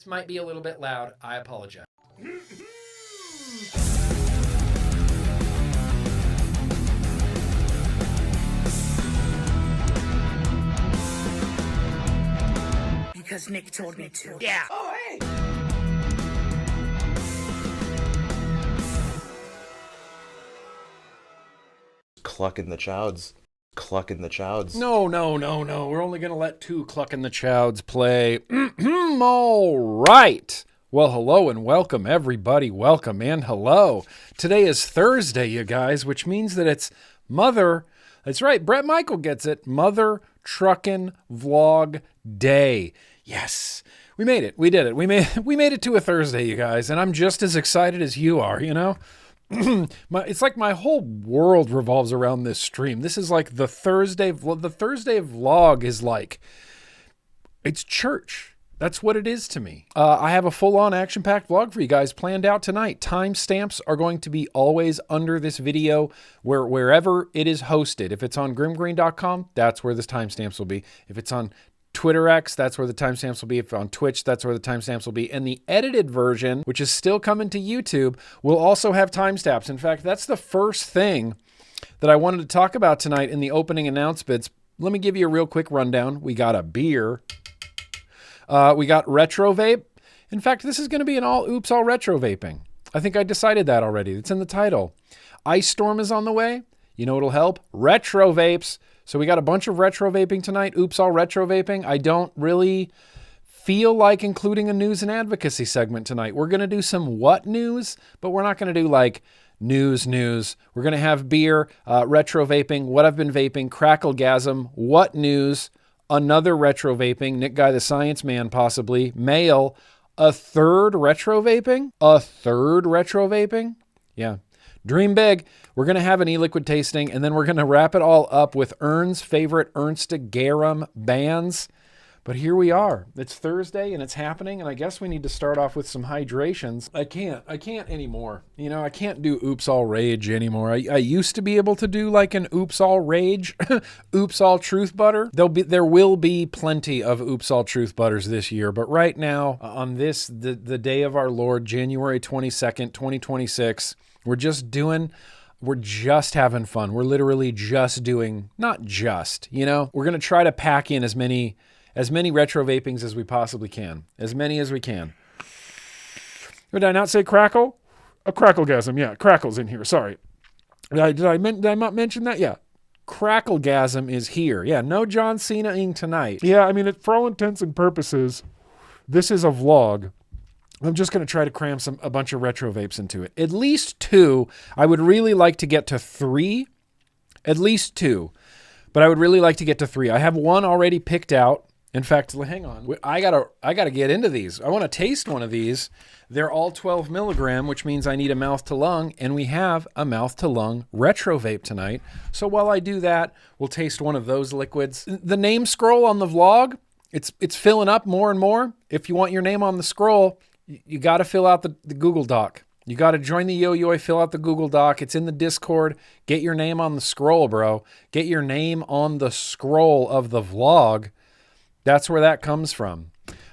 This might be a little bit loud. I apologize. Because Nick told me to. Yeah. Oh, hey! Clucking the chowds. Clucking the chowds. No. We're only going to let 2 Clucking the Chowds play. All right. Well, hello and welcome, everybody. Welcome and hello. Today is Thursday, you guys, which means that it's that's right, Brett Michael gets it, Mother Truckin' Vlog Day. Yes, we made it. We did it. We made it to a Thursday, you guys, and I'm just as excited as you are, you know? It's like my whole world revolves around this stream. This is like the Thursday vlog is like, it's church. That's what it is to me. I have a full-on action-packed vlog for you guys planned out tonight. Timestamps are going to be always under this video wherever it is hosted. If it's on GrimmGreen.com, that's where the timestamps will be. If it's on Twitter X, that's where the timestamps will be. If on Twitch, that's where the timestamps will be. And the edited version, which is still coming to YouTube, will also have timestamps. In fact, that's the first thing that I wanted to talk about tonight in the opening announcements. Let me give you a real quick rundown. We got a beer. We got retro vape. In fact, this is going to be an all retro vaping. I think I decided that already. It's in the title. Ice Storm is on the way. You know what'll help? Retro vapes. So we got a bunch of retro vaping tonight. All retro vaping. I don't really feel like including a news and advocacy segment tonight. We're going to do some WHUT news, but we're not going to do like news. We're going to have beer, retro vaping, what I've been vaping, Cracklegasm, WHUT news, another retro vaping, Nick Guy the Science Man possibly, mail, a third retro vaping. Yeah. Dream big. We're going to have an e-liquid tasting, and then we're going to wrap it all up with Ern's favorite Ernst Garum bands. But here we are. It's Thursday, and it's happening, and I guess we need to start off with some hydrations. I can't anymore. You know, I can't do Oops All Rage anymore. I used to be able to do like an Oops All Rage, Oops All Truth Butter. There will be plenty of Oops All Truth Butters this year, but right now, on the day of our Lord, January 22nd, 2026, we're just having fun. We're literally just doing, not just, you know, we're going to try to pack in as many retro vapings as we possibly can. As many as we can. Did I not say Crackle? A Cracklegasm. Yeah, Crackle's in here. Sorry. Did I not mention that? Yeah. Cracklegasm is here. Yeah, no John Cena-ing tonight. Yeah, I mean, for all intents and purposes, this is a vlog. I'm just going to try to cram a bunch of retro vapes into it. At least 2. I would really like to get to 3. At least 2. But I would really like to get to 3. I have one already picked out. In fact, hang on. I gotta get into these. I want to taste one of these. They're all 12 milligram, which means I need a mouth to lung, and we have a mouth to lung retro vape tonight. So while I do that, we'll taste one of those liquids. The name scroll on the vlog, it's filling up more and more. If you want your name on the scroll, you got to fill out the Google Doc. You got to join the Yo-Yo, fill out the Google Doc. It's in the Discord. Get your name on the scroll, bro. Get your name on the scroll of the vlog. That's where that comes from.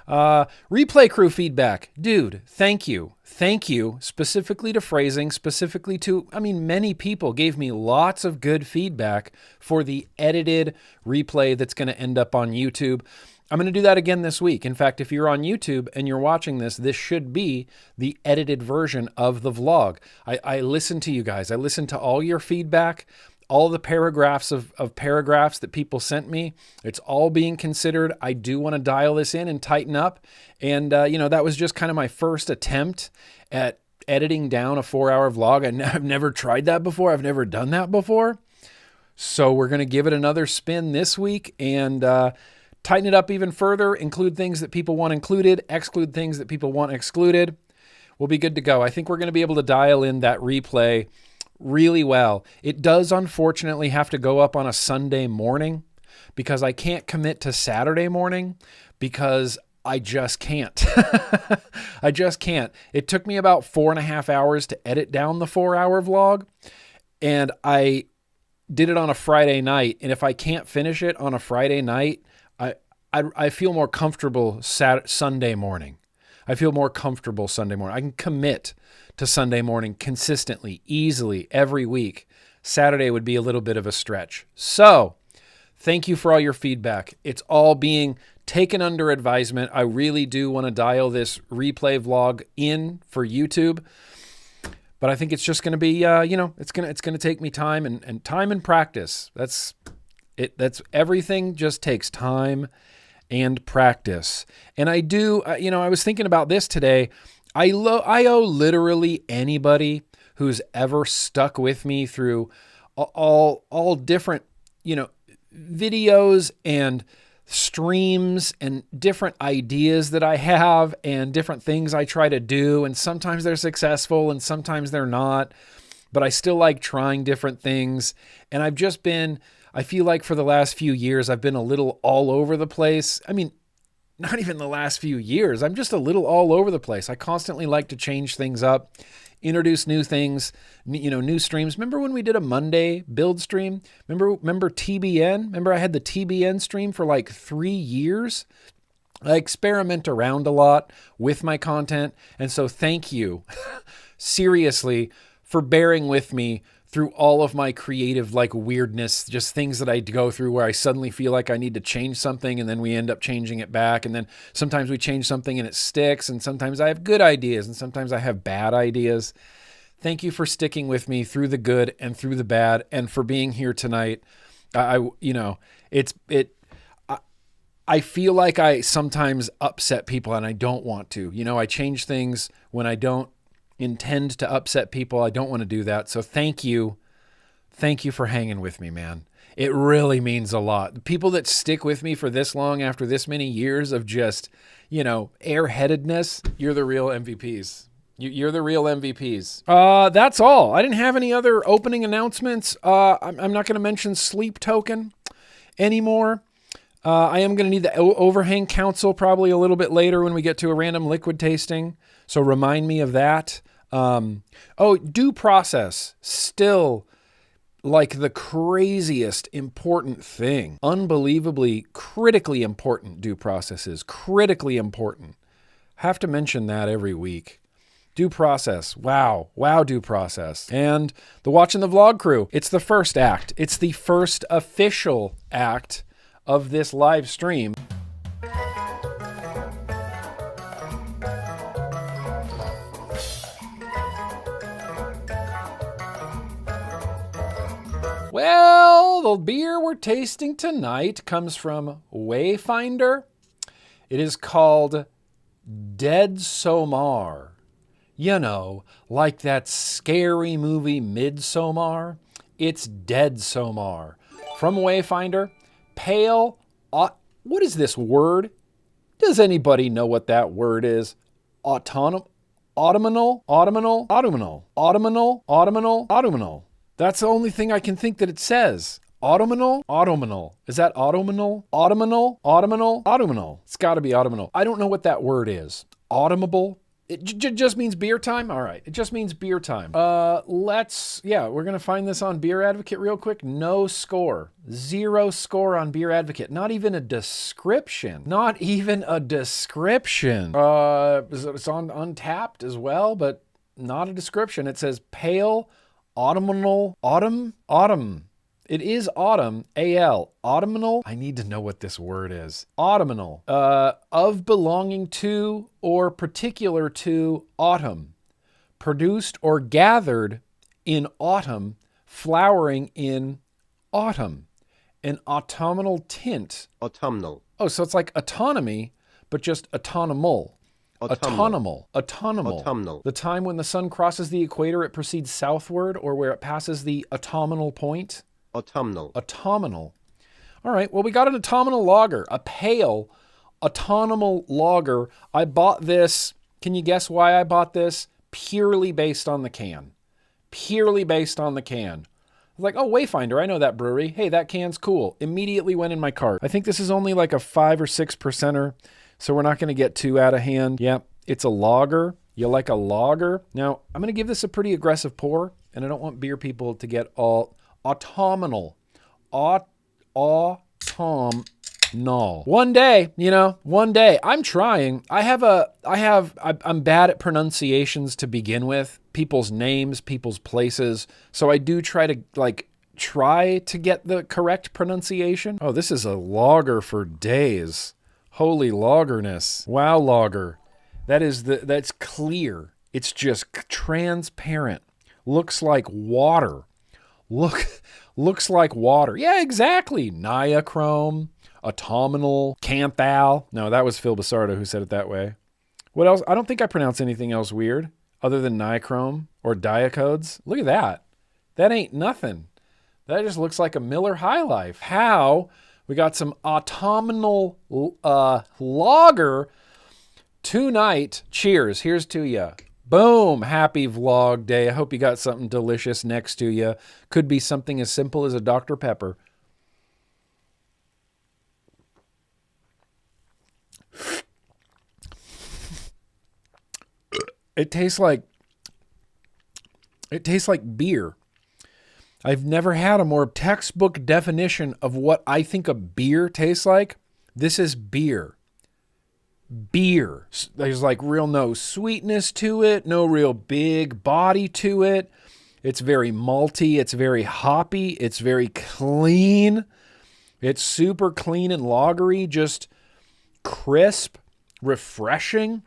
Replay crew feedback. Dude, thank you. Thank you specifically to phrasing, specifically to, many people gave me lots of good feedback for the edited replay that's going to end up on YouTube. I'm going to do that again this week. In fact, if you're on YouTube and you're watching this, this should be the edited version of the vlog. I listen to you guys. I listen to all your feedback, all the paragraphs of paragraphs that people sent me. It's all being considered. I do want to dial this in and tighten up. And, that was just kind of my first attempt at editing down a 4-hour vlog. I've never tried that before. I've never done that before. So we're going to give it another spin this week and tighten it up even further, include things that people want included, exclude things that people want excluded. We'll be good to go. I think we're going to be able to dial in that replay really well. It does unfortunately have to go up on a Sunday morning because I can't commit to Saturday morning because I just can't. I just can't. It took me about 4.5 hours to edit down the 4-hour vlog, and I did it on a Friday night. And if I can't finish it on a Friday night, I feel more comfortable Sunday morning. I feel more comfortable Sunday morning. I can commit to Sunday morning consistently, easily, every week. Saturday would be a little bit of a stretch. So thank you for all your feedback. It's all being taken under advisement. I really do want to dial this replay vlog in for YouTube, but I think it's just going to be, it's going to take me time and time and practice. That's it. That's everything. Just takes time and practice. And I do, I was thinking about this today. I owe literally anybody who's ever stuck with me through all different, videos and streams and different ideas that I have and different things I try to do. And sometimes they're successful and sometimes they're not, but I still like trying different things. And I feel like for the last few years, I've been a little all over the place. I mean, not even the last few years. I'm just a little all over the place. I constantly like to change things up, introduce new things, new streams. Remember when we did a Monday build stream? Remember TBN? Remember I had the TBN stream for like 3 years? I experiment around a lot with my content. And so thank you, seriously, for bearing with me through all of my creative weirdness, just things that I go through where I suddenly feel like I need to change something and then we end up changing it back. And then sometimes we change something and it sticks. And sometimes I have good ideas and sometimes I have bad ideas. Thank you for sticking with me through the good and through the bad and for being here tonight. I feel like I sometimes upset people and I don't want to. I change things when I don't intend to upset people. I don't want to do that. So thank you. Thank you for hanging with me, man. It really means a lot. The people that stick with me for this long after this many years of just, airheadedness, you're the real MVPs. You're the real MVPs. That's all. I didn't have any other opening announcements. I'm not going to mention Sleep Token anymore. I am going to need the overhang council probably a little bit later when we get to a random liquid tasting. So remind me of that. Due process, still like the craziest important thing. Unbelievably, critically important due processes. Critically important. Have to mention that every week. Due process. Wow, due process. And the Watch and the Vlog crew. It's the first act. It's the first official act of this live stream. Well, the beer we're tasting tonight comes from Wayfinder. It is called Dead Somar. Like that scary movie Midsommar. It's Dead Somar. From Wayfinder, pale. What is this word? Does anybody know what that word is? Autumnal. That's the only thing I can think that it says. Autumnal. Is that autumnal? Autumnal. It's got to be autumnal. I don't know what that word is. Autumnable. It just means beer time? All right. It just means beer time. We're going to find this on Beer Advocate real quick. No score. 0 score on Beer Advocate. Not even a description. It's on Untapped as well, but not a description. It says pale autumnal. Autumn. It is autumn. AL. Autumnal. I need to know what this word is. Autumnal. Of belonging to or particular to autumn. Produced or gathered in autumn. Flowering in autumn. An autumnal tint. Autumnal. Oh, so it's like autonomy, but just autonomal. Autumnal. The time when the sun crosses the equator, it proceeds southward, or where it passes the autumnal point. Autumnal. All right. Well, we got an autumnal lager, a pale autumnal lager. I bought this. Can you guess why I bought this? Purely based on the can. I was like, oh, Wayfinder, I know that brewery. Hey, that can's cool. Immediately went in my cart. I think this is only like a 5 or 6%er. So we're not going to get too out of hand. Yeah, it's a lager. You like a lager? Now, I'm going to give this a pretty aggressive pour, and I don't want beer people to get all autumnal. null. One day, one day. I'm trying. I'm bad at pronunciations to begin with. People's names, people's places. So I do try to get the correct pronunciation. Oh, this is a logger for days. Holy loggerness. Wow, logger. That's clear. It's just transparent. Looks like water. Looks like water. Yeah, exactly. Niachrome, autumnal, canthal. No, that was Phil Basardo who said it that way. What else? I don't think I pronounced anything else weird other than nichrome or diacodes. Look at that. That ain't nothing. That just looks like a Miller High Life. How? We got some autumnal lager tonight. Cheers. Here's to ya. Boom. Happy vlog day. I hope you got something delicious next to you. Could be something as simple as a Dr. Pepper. It tastes like beer. I've never had a more textbook definition of what I think a beer tastes like. This is beer. Beer. There's real no sweetness to it, no real big body to it. It's very malty, it's very hoppy, it's very clean. It's super clean and lagery, just crisp, refreshing.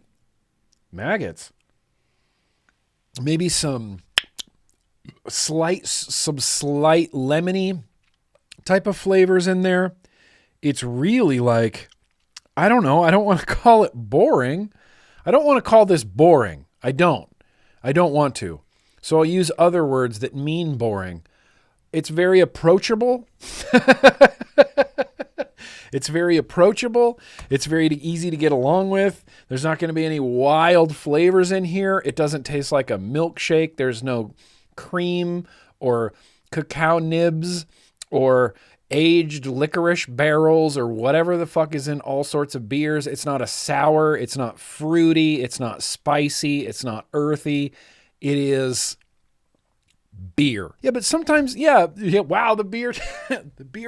Maggots. Maybe some slight lemony type of flavors in there. It's really I don't know. I don't want to call it boring. I don't want to call this boring. I don't want to. So I'll use other words that mean boring. It's very approachable. It's very approachable. It's very easy to get along with. There's not going to be any wild flavors in here. It doesn't taste like a milkshake. There's no cream or cacao nibs or aged licorice barrels or whatever the fuck is in all sorts of beers. It's not a sour. It's not fruity. It's not spicy. It's not earthy. It is beer. Yeah, but sometimes, wow, the beer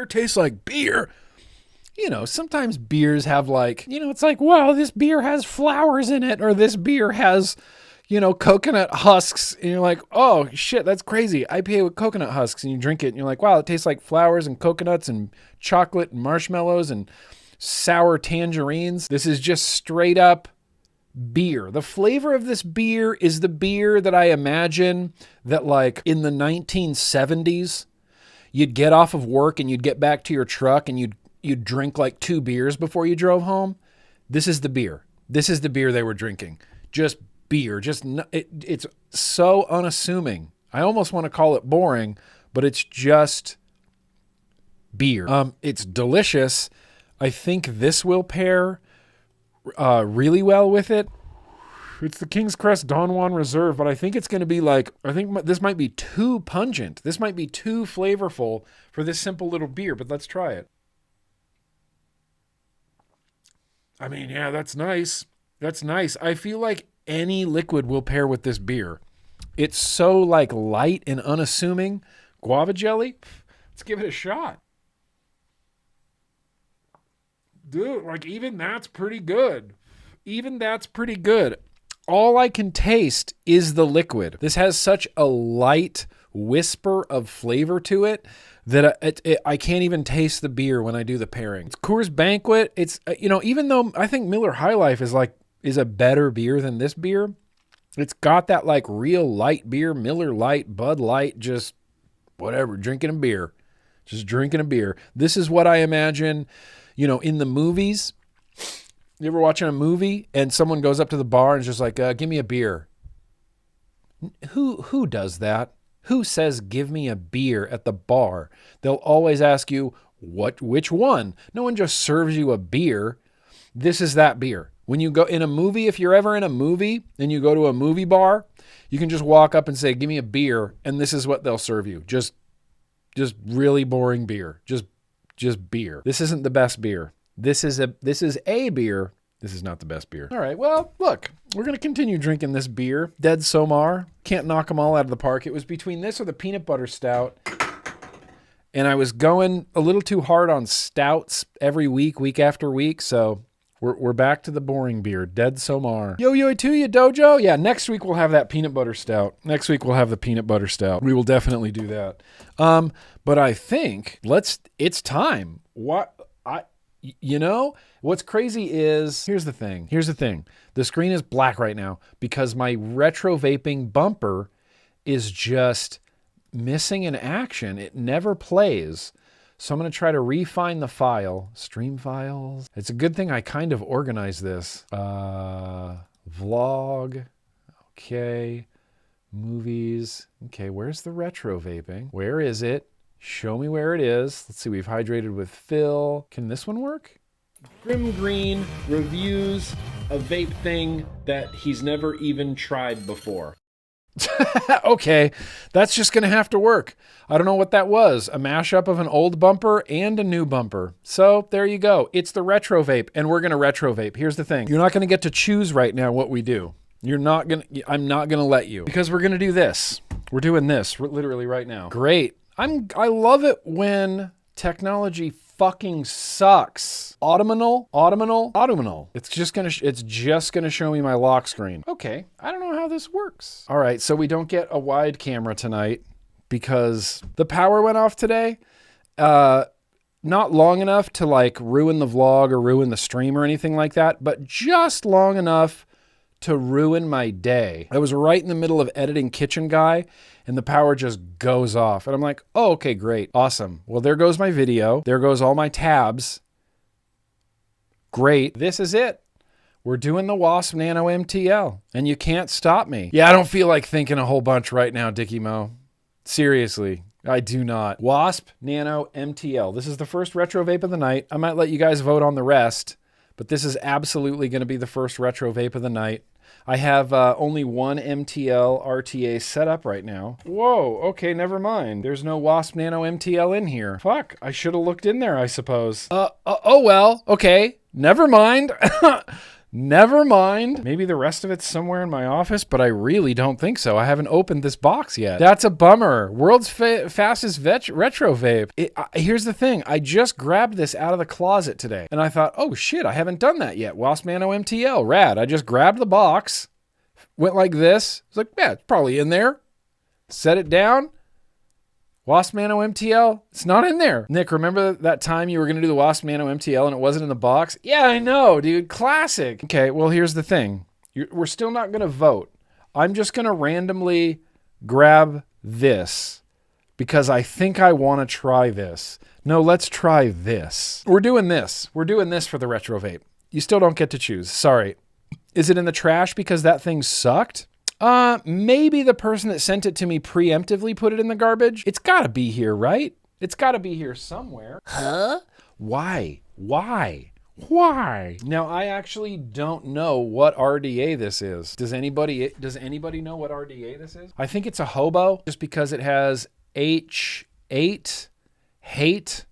tastes like beer. Sometimes beers have it's wow, this beer has flowers in it, or this beer has, coconut husks, and you're like, oh shit, that's crazy. IPA with coconut husks, and you drink it, and you're like, wow, it tastes like flowers and coconuts and chocolate and marshmallows and sour tangerines. This is just straight up beer. The flavor of this beer is the beer that I imagine that in the 1970s, you'd get off of work and you'd get back to your truck and you'd drink 2 beers before you drove home. This is the beer. This is the beer they were drinking. Just beer. It's so unassuming. I almost want to call it boring, but it's just beer. It's delicious. I think this will pair really well with it. It's the King's Crest Don Juan Reserve, but I think it's going to be I think this might be too pungent. This might be too flavorful for this simple little beer, but let's try it. I mean, yeah, that's nice. That's nice. I feel like any liquid will pair with this beer. It's so light and unassuming. Guava jelly? Let's give it a shot. Dude, even that's pretty good. Even that's pretty good. All I can taste is the liquid. This has such a light whisper of flavor to it that I can't even taste the beer when I do the pairing. It's Coors Banquet. It's, even though I think Miller High Life is a better beer than this beer, it's got that real light beer, Miller Lite, Bud Light, just whatever, drinking a beer. Just drinking a beer. This is what I imagine, in the movies. You ever watching a movie and someone goes up to the bar and is just give me a beer? Who does that? Who says give me a beer at the bar? They'll always ask you, which one? No one just serves you a beer. This is that beer. When you go in a movie, if you're ever in a movie and you go to a movie bar, you can just walk up and say, give me a beer, and this is what they'll serve you. Just really boring beer. Just beer. This isn't the best beer. This is a beer. This is not the best beer. All right, well, look, we're going to continue drinking this beer. Dead Somar. Can't knock them all out of the park. It was between this or the peanut butter stout And I was going a little too hard on stouts every week, week after week. So we're back to the boring beer. Dead Somar. Yo to you, Dojo. Yeah, next week we'll have that peanut butter stout. Next week we'll have the peanut butter stout. We will definitely do that. But I think it's time. What's crazy is, here's the thing. The screen is black right now because my retro vaping bumper is just missing in action. It never plays. So I'm going to try to refine the file. Stream files. It's a good thing I kind of organized this. Vlog. Okay. Movies. Okay, where's the retro vaping? Where is it? Show me where it is. Let's see, we've hydrated with Phil. Can this one work? GrimmGreen reviews a vape thing that he's never even tried before. Okay, that's just going to have to work. I don't know what that was. A mashup of an old bumper and a new bumper. So there you go. It's the retro vape, and we're going to retro vape. Here's the thing. You're not going to get to choose right now what we do. I'm not going to let you, because we're going to do this. We're doing this literally right now. Great. I love it when technology fucking sucks. Audiminal. It's just gonna show me my lock screen. Okay, I don't know how this works. All right, so we don't get a wide camera tonight because the power went off today. Not long enough to like ruin the vlog or ruin the stream or anything like that, but just long enough to ruin my day. I was right in the middle of editing Kitchen Guy, and the power just goes off. And I'm like, oh, okay, great. Awesome. Well, there goes my video. There goes all my tabs. Great. This is it. We're doing the Wasp Nano MTL, and you can't stop me. Yeah, I don't feel like thinking a whole bunch right now, Dickie Mo. Seriously, I do not. Wasp Nano MTL. This is the first retro vape of the night. I might let you guys vote on the rest, but this is absolutely going to be the first retro vape of the night. I have only one MTL RTA set up right now. Whoa, okay, never mind. There's no Wasp Nano MTL in here. Fuck, I should have looked in there, I suppose. Oh well, okay, never mind. Never mind. Maybe the rest of it's somewhere in my office, but I really don't think so. I haven't opened this box yet. That's a bummer. World's fastest retro vape. Here's the thing. I just grabbed this out of the closet today, and I thought, oh shit, I haven't done that yet. Wasp Nano MTL, rad. I just grabbed the box, went like this. It's like, yeah, it's probably in there. Set it down. Wasp Nano MTL, it's not in there. Nick, remember that time you were going to do the Wasp Nano MTL and it wasn't in the box? Yeah, I know, dude. Classic. Okay, well, here's the thing. We're still not going to vote. I'm just going to randomly grab this because I think I want to try this. No, let's try this. We're doing this. We're doing this for the retro vape. You still don't get to choose. Sorry. Is it in the trash because that thing sucked? Maybe the person that sent it to me preemptively put it in the garbage. It's gotta be here, right? It's gotta be here somewhere. Huh? Why? Now, I actually don't know what RDA this is. Does anybody know what RDA this is? I think it's a hobo just because it has H8 hate.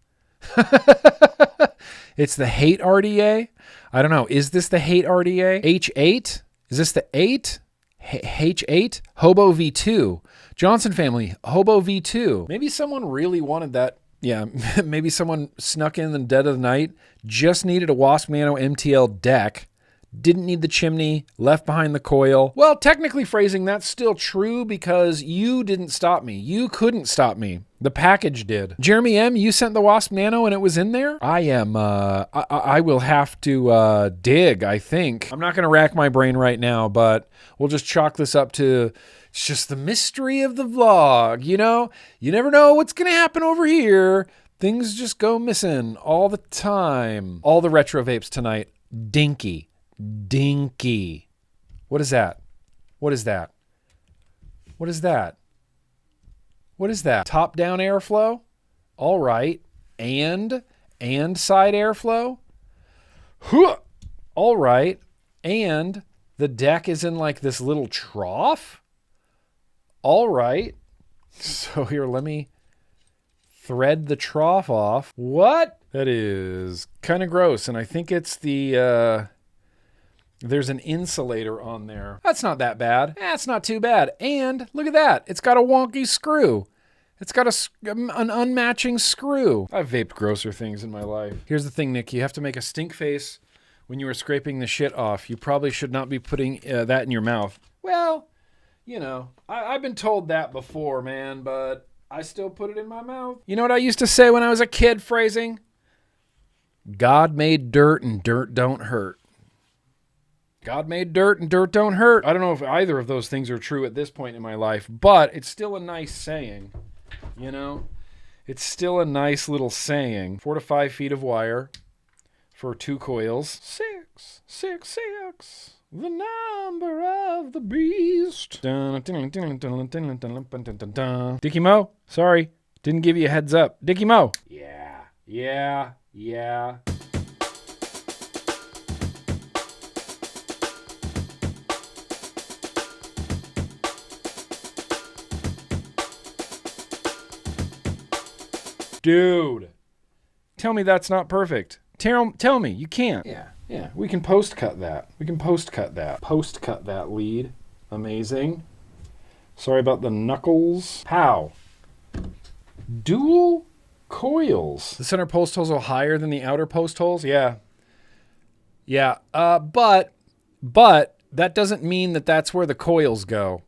It's the hate RDA. I don't know. Is this the hate RDA? H8? Is this the 8? H8, Hobo V2, Johnson family, Hobo V2. Maybe someone really wanted that. Yeah, maybe someone snuck in the dead of the night, just needed a Wasp Nano MTL deck, didn't need the chimney, left behind the coil. Well, technically phrasing, that's still true because you didn't stop me. You couldn't stop me. The package did. Jeremy M., you sent the Wasp Nano and it was in there? I will have to dig, I think. I'm not going to rack my brain right now, but we'll just chalk this up to it's just the mystery of the vlog, you know? You never know what's going to happen over here. Things just go missing all the time. All the retro vapes tonight. Dinky. What is that? What is that? Top down airflow? All right. And side airflow? All right. And the deck is in like this little trough? All right. So here, let me thread the trough off. What? That is kind of gross. And I think it's the... There's an insulator on there. That's not that bad. That's not too bad. And look at that. It's got a wonky screw. It's got an unmatching screw. I've vaped grosser things in my life. Here's the thing, Nick. You have to make a stink face when you were scraping the shit off. You probably should not be putting that in your mouth. Well, you know, I've been told that before, man, but I still put it in my mouth. You know what I used to say when I was a kid, phrasing? God made dirt and dirt don't hurt. God made dirt and dirt don't hurt. I don't know if either of those things are true at this point in my life, but it's still a nice saying, you know? It's still a nice little saying. 4 to 5 feet of wire for 2 coils. 666, the number of the beast. Dickie Mo, sorry, didn't give you a heads up. Dickie Mo. Yeah. Dude, tell me that's not perfect. Tell me, you can't. Yeah, we can post-cut that. Post-cut that lead. Amazing. Sorry about the knuckles. How? Dual coils. The center post holes are higher than the outer post holes? Yeah. But that doesn't mean that that's where the coils go.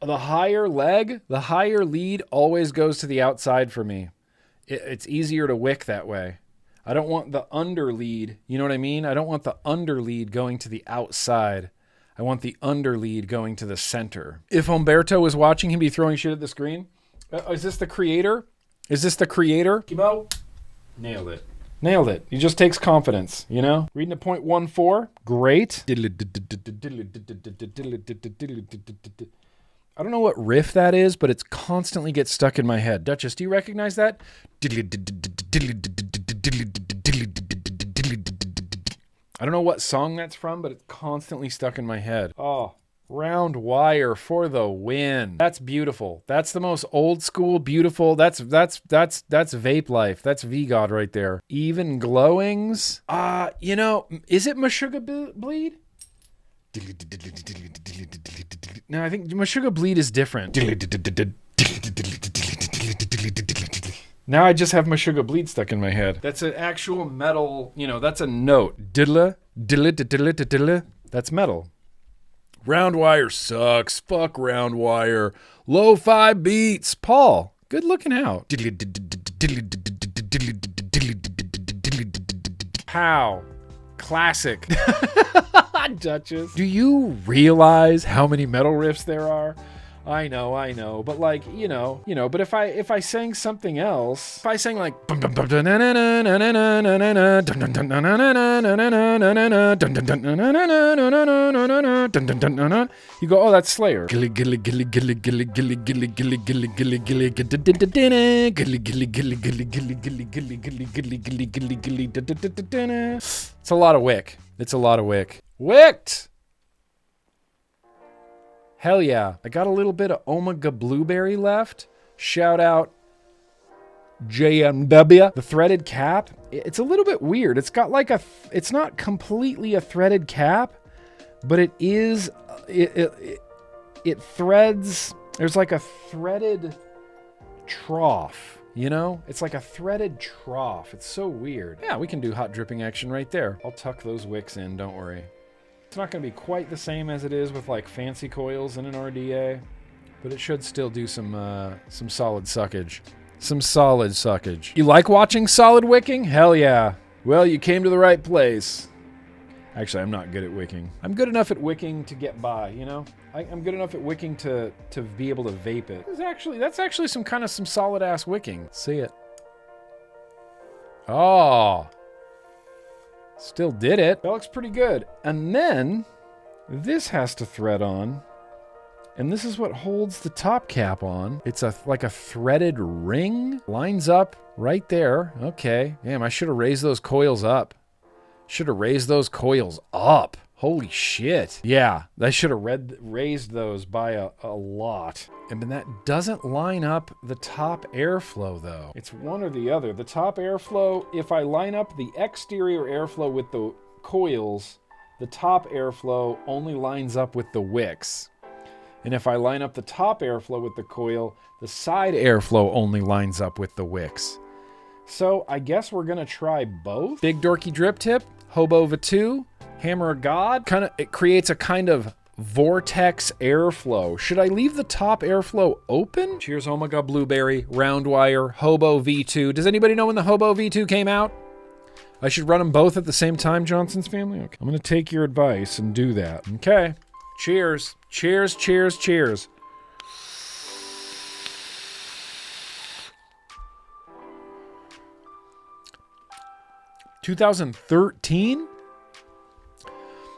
The higher lead always goes to the outside for me. It's easier to wick that way. I don't want the under lead, you know what I mean? I don't want the under lead going to the outside. I want the under lead going to the center. If Humberto was watching, he'd be throwing shit at the screen. Is this the creator? Kimo? Nailed it. He just takes confidence, you know? Reading at 0.14. Great. I don't know what riff that is, but it constantly gets stuck in my head. Duchess, do you recognize that? I don't know what song that's from, but it's constantly stuck in my head. Oh, round wire for the win. That's beautiful. That's the most old school, beautiful. That's vape life. That's V-God right there. Even glowings. You know, is it Meshuggah bleed? No, I think Meshuggah bleed is different. Now I just have Meshuggah bleed stuck in my head. That's an actual metal, you know, that's a note. Diddle. That's metal. Round wire sucks. Fuck round wire. Lo-fi beats. Paul, good looking out. Pow. Classic. Duchess. Do you realize how many metal riffs there are? I know, but like, you know, but if I sang something else, if I sang like you go, oh, that's Slayer. It's a lot of wick. Wicked! Hell yeah. I got a little bit of Omega Blueberry left. Shout out JMW. The threaded cap. It's a little bit weird. It's got like it's not completely a threaded cap, but it is, it threads. There's like a threaded trough, you know? It's like a threaded trough. It's so weird. Yeah, we can do hot dripping action right there. I'll tuck those wicks in, don't worry. It's not going to be quite the same as it is with like fancy coils in an RDA, but it should still do some solid suckage. You like watching solid wicking? Hell yeah. Well, you came to the right place. Actually, I'm not good at wicking. I'm good enough at wicking to get by, you know? I'm good enough at wicking to be able to vape it. That's actually some solid ass wicking. See it. Oh. Still did it. That looks pretty good. And then this has to thread on. And this is what holds the top cap on. It's like a threaded ring. Lines up right there. Okay. Damn, I should have raised those coils up. Holy shit. Yeah, I should have raised those by a lot. And that doesn't line up the top airflow, though. It's one or the other. The top airflow, if I line up the exterior airflow with the coils, the top airflow only lines up with the wicks. And if I line up the top airflow with the coil, the side airflow only lines up with the wicks. So I guess we're gonna try both. Big dorky drip tip, Hobo V2, Hammer of God. It creates a kind of vortex airflow. Should I leave the top airflow open? Cheers, Omega Blueberry, Roundwire, Hobo V2. Does anybody know when the Hobo V2 came out? I should run them both at the same time, Johnson's family? Okay. I'm gonna take your advice and do that. Okay. Cheers. Cheers, cheers, cheers. (2013)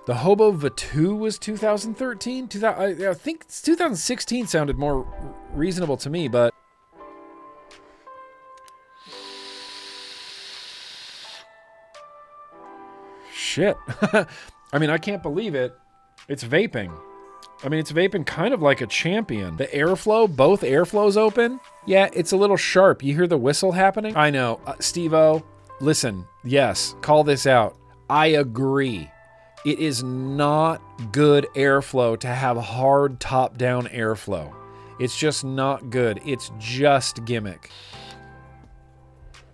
The Hobo V2 was 2013. I think 2016 sounded more reasonable to me, but shit. I mean, I can't believe it. It's vaping. I mean, it's vaping kind of like a champion. The airflow, both airflows open. Yeah, it's a little sharp. You hear the whistle happening? I know. Steve-O, listen, yes, call this out. I agree. It is not good airflow to have hard top-down airflow. It's just not good. It's just gimmick.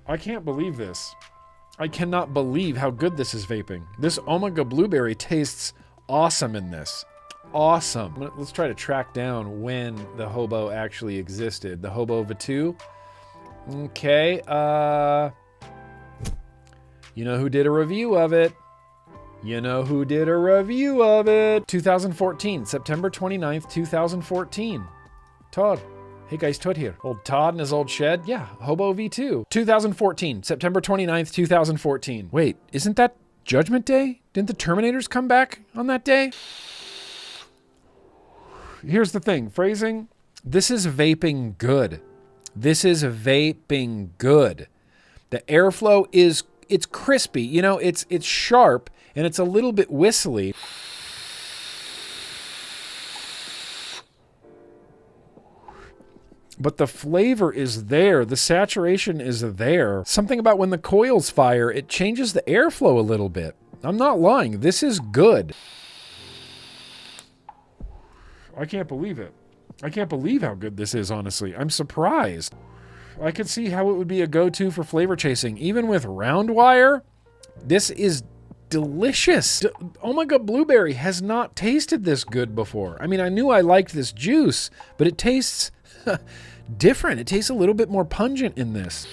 I can't believe this. I cannot believe how good this is vaping. This Omega Blueberry tastes awesome in this. Awesome. Let's try to track down when the Hobo actually existed. The Hobo V2. Okay. You know who did a review of it? You know who did a review of it? 2014, September 29th, 2014. Todd. Hey guys, Todd here. Old Todd in his old shed. Yeah, Hobo V2. 2014, September 29th, 2014. Wait, isn't that Judgment Day? Didn't the Terminators come back on that day? Here's the thing, phrasing. This is vaping good. This is vaping good. The airflow is, it's crispy. You know, it's sharp and it's a little bit whistly. But the flavor is there. The saturation is there. Something about when the coils fire, it changes the airflow a little bit. I'm not lying. This is good. I can't believe it. I can't believe how good this is, honestly. I'm surprised. I could see how it would be a go-to for flavor chasing. Even with Roundwire, this is delicious. Omega Blueberry has not tasted this good before. I mean, I knew I liked this juice, but it tastes different. It tastes a little bit more pungent in this.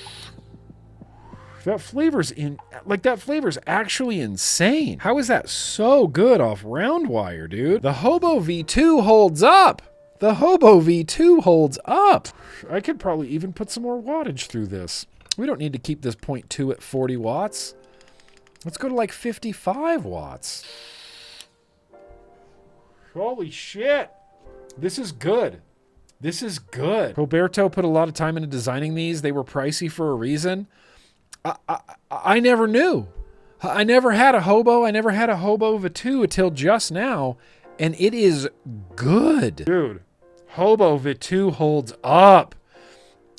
That flavor's actually insane. How is that so good off Roundwire, dude? The Hobo V2 holds up. The Hobo V2 holds up. I could probably even put some more wattage through this. We don't need to keep this 0.2 at 40 watts. Let's go to like 55 watts. Holy shit. This is good. This is good. Roberto put a lot of time into designing these. They were pricey for a reason. I never knew. I never had a Hobo. I never had a Hobo V2 until just now. And it is good. Dude, Hobo V2 holds up.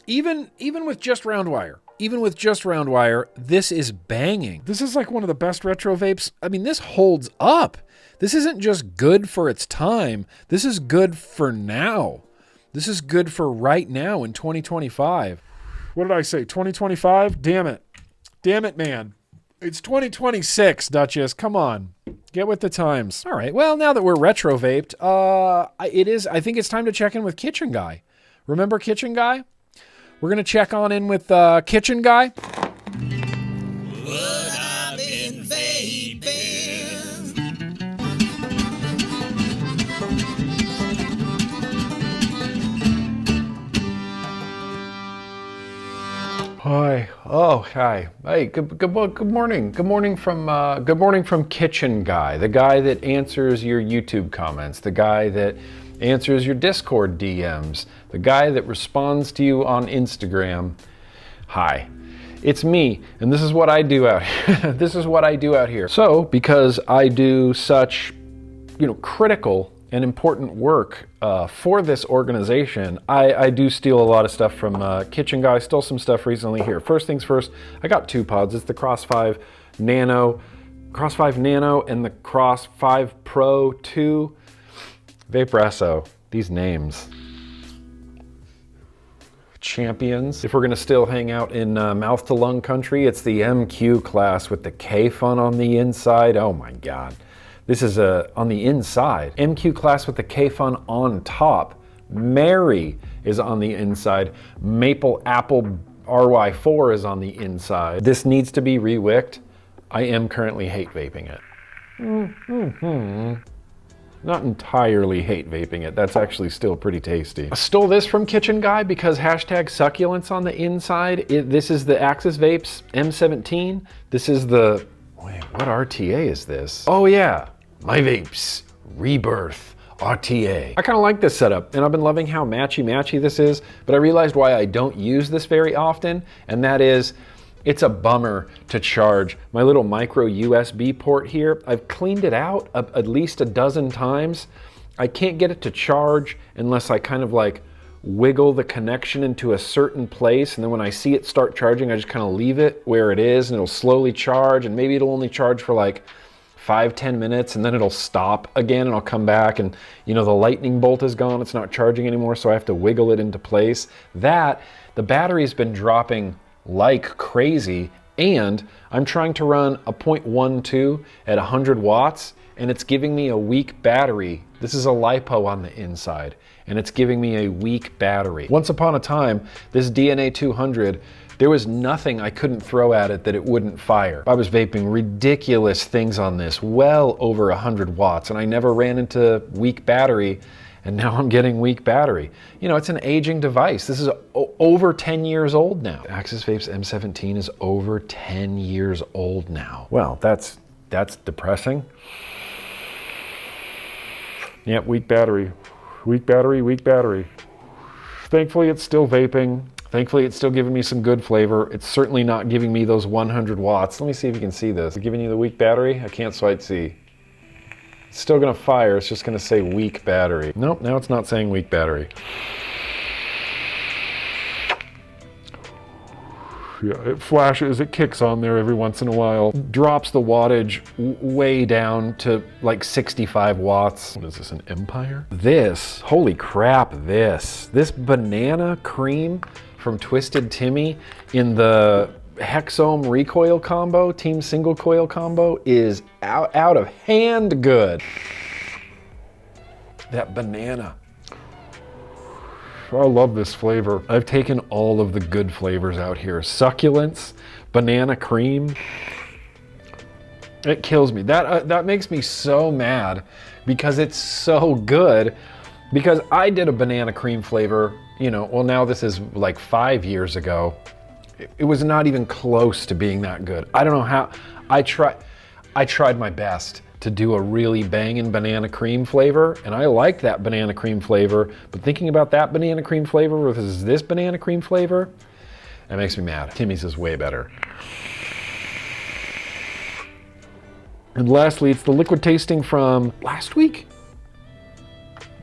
Even with just Roundwire. Even with just Roundwire, this is banging. This is like one of the best retro vapes. I mean, this holds up. This isn't just good for its time. This is good for now. This is good for right now in 2025. What did I say? 2025? Damn it. Damn it, man. It's 2026, Duchess. Come on. Get with the times. All right. Well, now that we're retro vaped, I think it's time to check in with Kitchen Guy. Remember Kitchen Guy? We're going to check on in with Kitchen Guy. Hi. Oh, hi. Hey, good morning. Good morning from Kitchen Guy, the guy that answers your YouTube comments, the guy that answers your Discord DMs, the guy that responds to you on Instagram. Hi. It's me, and this is what I do out here. This is what I do out here. So, because I do such, critical and important work for this organization, I do steal a lot of stuff from Kitchen Guy. Stole some stuff recently here. First things first, I got two pods. It's the Cross 5 Nano and the Cross 5 Pro 2 Vaporesso. These names. Champions. If we're gonna still hang out in mouth to lung country, it's the MQ class with the K fun on the inside. Oh my God. This is on the inside. MQ class with the K fun on top. Mary is on the inside. Maple Apple RY4 is on the inside. This needs to be re-wicked. I am currently hate vaping it. Not entirely hate vaping it. That's actually still pretty tasty. I stole this from Kitchen Guy because hashtag succulents on the inside. This is the Axis Vapes M17. This is the, wait, what RTA is this? Oh yeah, My Vapes Rebirth RTA. I kind of like this setup, and I've been loving how matchy-matchy this is, but I realized why I don't use this very often, and that is, it's a bummer to charge. My little micro USB port here, I've cleaned it out at least a dozen times. I can't get it to charge unless I kind of like wiggle the connection into a certain place, and then when I see it start charging, I just kind of leave it where it is, and it'll slowly charge, and maybe it'll only charge for like 5-10 minutes, and then it'll stop again, and I'll come back, and you know, the lightning bolt is gone, it's not charging anymore, so I have to wiggle it into place. The battery's been dropping like crazy, and I'm trying to run a 0.12 at 100 watts, and it's giving me a weak battery. This is a LiPo on the inside, and it's giving me a weak battery. Once upon a time, this DNA 200, there was nothing I couldn't throw at it that it wouldn't fire. I was vaping ridiculous things on this, well over 100 watts, and I never ran into weak battery, and now I'm getting weak battery. You know, it's an aging device. This is over 10 years old now. Axis Vapes M17 is over 10 years old now. Well, that's depressing. Yep, weak battery. Weak battery, weak battery. Thankfully, it's still vaping. Thankfully, it's still giving me some good flavor. It's certainly not giving me those 100 watts. Let me see if you can see this. Is it giving you the weak battery? I can't quite see. It's still gonna fire, it's just gonna say weak battery. Nope, now it's not saying weak battery. Yeah, it flashes, it kicks on there every once in a while. Drops the wattage way down to like 65 watts. What is this, an Empire? This, holy crap, this banana cream from Twisted Timmy in the Hexome recoil combo, team single coil combo is out of hand good. That banana. I love this flavor. I've taken all of the good flavors out here. Succulents, banana cream. It kills me. That makes me so mad because it's so good. Because I did a banana cream flavor, you know, well now this is like 5 years ago. It was not even close to being that good. I don't know how. I tried my best to do a really banging banana cream flavor, and I liked that banana cream flavor, but thinking about that banana cream flavor versus this banana cream flavor, that makes me mad. Timmy's is way better. And lastly, it's the liquid tasting from last week?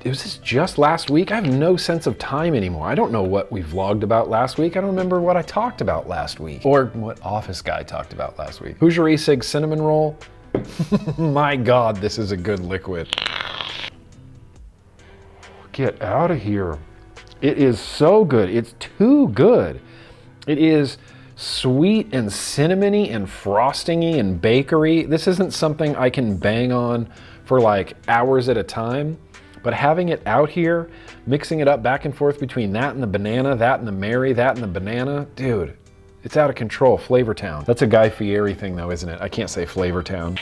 Was this just last week? I have no sense of time anymore. I don't know what we vlogged about last week. I don't remember what I talked about last week or what Office Guy talked about last week. Hoosier E-Cig cinnamon roll. My God, this is a good liquid. Get out of here. It is so good. It's too good. It is sweet and cinnamony and frostingy and bakery. This isn't something I can bang on for like hours at a time. But having it out here, mixing it up back and forth between that and the banana, that and the Mary, that and the banana, dude, it's out of control. Flavor Town. That's a Guy Fieri thing though, isn't it? I can't say Flavor Town.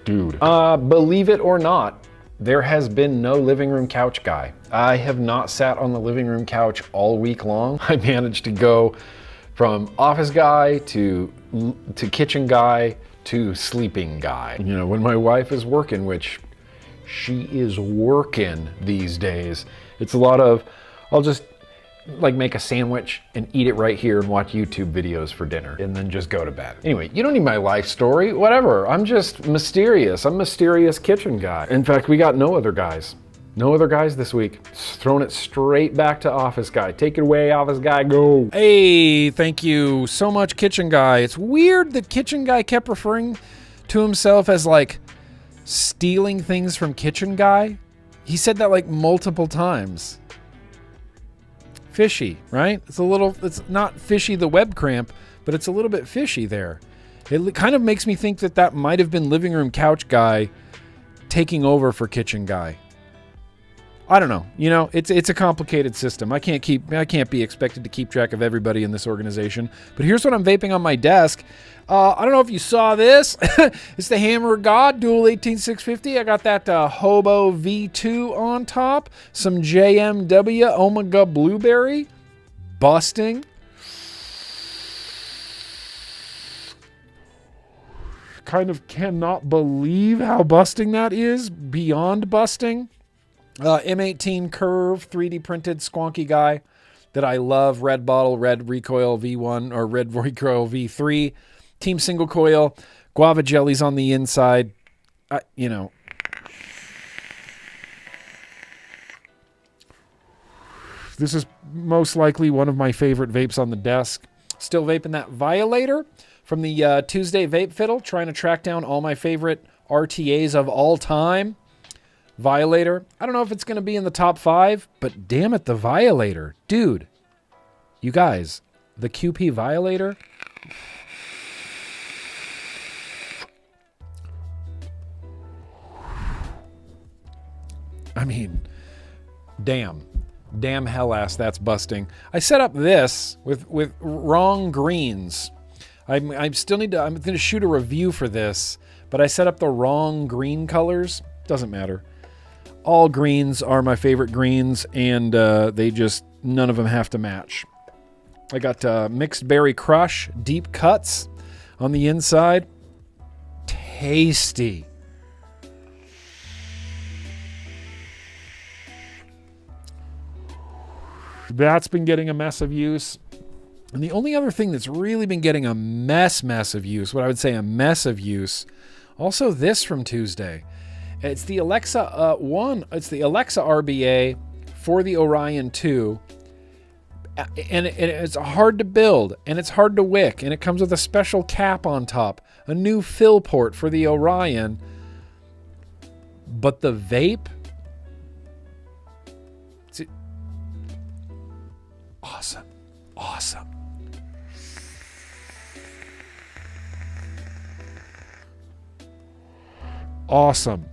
Dude. Believe it or not, there has been no living room couch guy. I have not sat on the living room couch all week long. I managed to go from office guy to kitchen guy to sleeping guy. You know, when my wife is working, which she is working these days, it's a lot of, I'll just like make a sandwich and eat it right here and watch YouTube videos for dinner and then just go to bed. Anyway, you don't need my life story, whatever. I'm just mysterious. I'm mysterious kitchen guy. In fact, we got no other guys. No other guys this week. Just throwing it straight back to Office Guy. Take it away, Office Guy, go. Hey, thank you so much, Kitchen Guy. It's weird that Kitchen Guy kept referring to himself as like stealing things from kitchen guy. He said that like multiple times. Fishy, right? It's not fishy the web cramp, but it's a little bit fishy there. It kind of makes me think that might have been living room couch guy taking over for kitchen guy. I don't know. You know, it's a complicated system. I can't be expected to keep track of everybody in this organization. But here's what I'm vaping on my desk. I don't know if you saw this. It's the Hammer of God Dual 18650. I got that Hobo V2 on top. Some JMW Omega Blueberry. Busting. Kind of cannot believe how busting that is. Beyond busting. M18 Curve 3D printed squonky guy that I love. Red bottle, red recoil V1 or red recoil V3. Team single coil. Guava jellies on the inside. You know. This is most likely one of my favorite vapes on the desk. Still vaping that Violator from the Tuesday Vape Fiddle. Trying to track down all my favorite RTAs of all time. Violator. I don't know if it's going to be in the top 5, but damn it, the Violator. Dude, you guys, the QP Violator. I mean, damn hell ass, that's busting. I set up this with wrong greens. I still need to, I'm going to shoot a review for this, but I set up the wrong green colors. Doesn't matter. All greens are my favorite greens, and they just, none of them have to match. I got Mixed Berry Crush, deep cuts on the inside. Tasty. That's been getting a mess of use. And the only other thing that's really been getting a mess of use, what I would say a mess of use, also this from Tuesday. It's the Alexa It's the Alexa RBA for the Orion 2, and it's hard to build, and it's hard to wick, and it comes with a special cap on top, a new fill port for the Orion. But the vape, awesome. Awesome.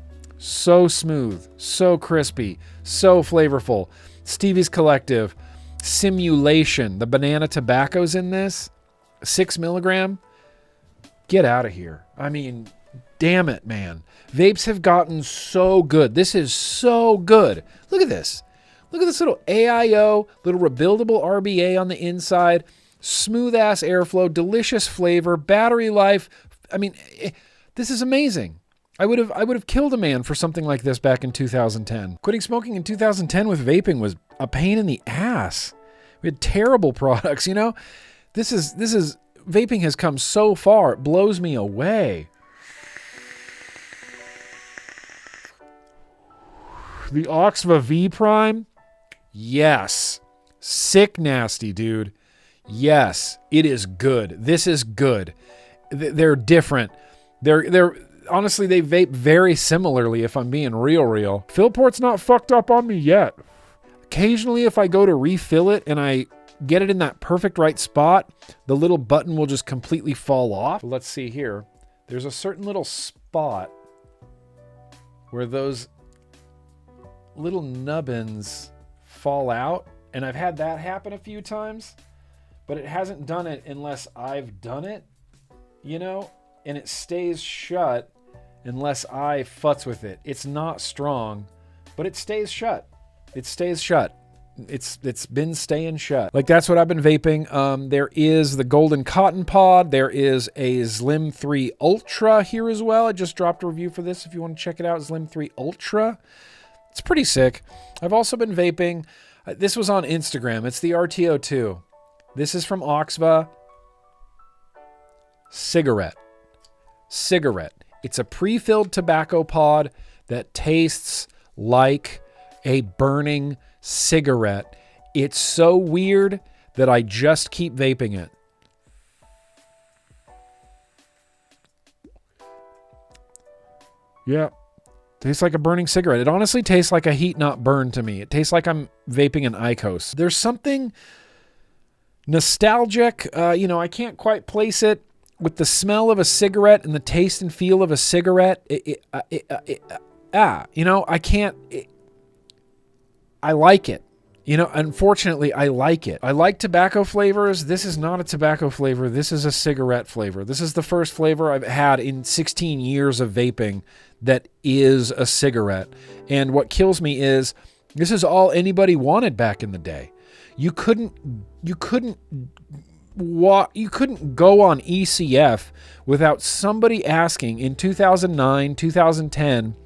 So smooth, so crispy, so flavorful. Stevie's Collective, Simulation. The banana tobacco's in this. 6 milligram. Get out of here. I mean, damn it, man. Vapes have gotten so good. This is so good. Look at this. Look at this little AIO, little rebuildable RBA on the inside. Smooth ass airflow, delicious flavor, battery life. I mean, this is amazing. I would have killed a man for something like this back in 2010. Quitting smoking in 2010 with vaping was a pain in the ass. We had terrible products, you know? This is vaping has come so far, it blows me away. The Oxva V Prime? Yes. Sick nasty, dude. Yes, it is good. This is good. They're different. They're honestly, they vape very similarly, if I'm being real. Fillport's not fucked up on me yet. Occasionally, if I go to refill it and I get it in that perfect right spot, the little button will just completely fall off. Let's see here. There's a certain little spot where those little nubbins fall out, and I've had that happen a few times, but it hasn't done it unless I've done it, you know, and it stays shut unless I futz with it. It's not strong, but it stays shut. It stays shut. It's been staying shut. Like, that's what I've been vaping. There is the Golden Cotton Pod. There is a Slim 3 Ultra here as well. I just dropped a review for this if you want to check it out. Slim 3 Ultra. It's pretty sick. I've also been vaping. This was on Instagram. It's the RTO2. This is from Oxva. Cigarette. It's a pre-filled tobacco pod that tastes like a burning cigarette. It's so weird that I just keep vaping it. Yeah, Tastes like a burning cigarette. It honestly tastes like a heat not burn to me. It tastes like I'm vaping an IQOS. There's something nostalgic. I can't quite place it with the smell of a cigarette and the taste and feel of a cigarette. I can't. I like it. Unfortunately, I like it. I like tobacco flavors. This is not a tobacco flavor. This is a cigarette flavor. This is the first flavor I've had in 16 years of vaping that is a cigarette. And what kills me is this is all anybody wanted back in the day. You couldn't go on ECF without somebody asking in 2009, 2010,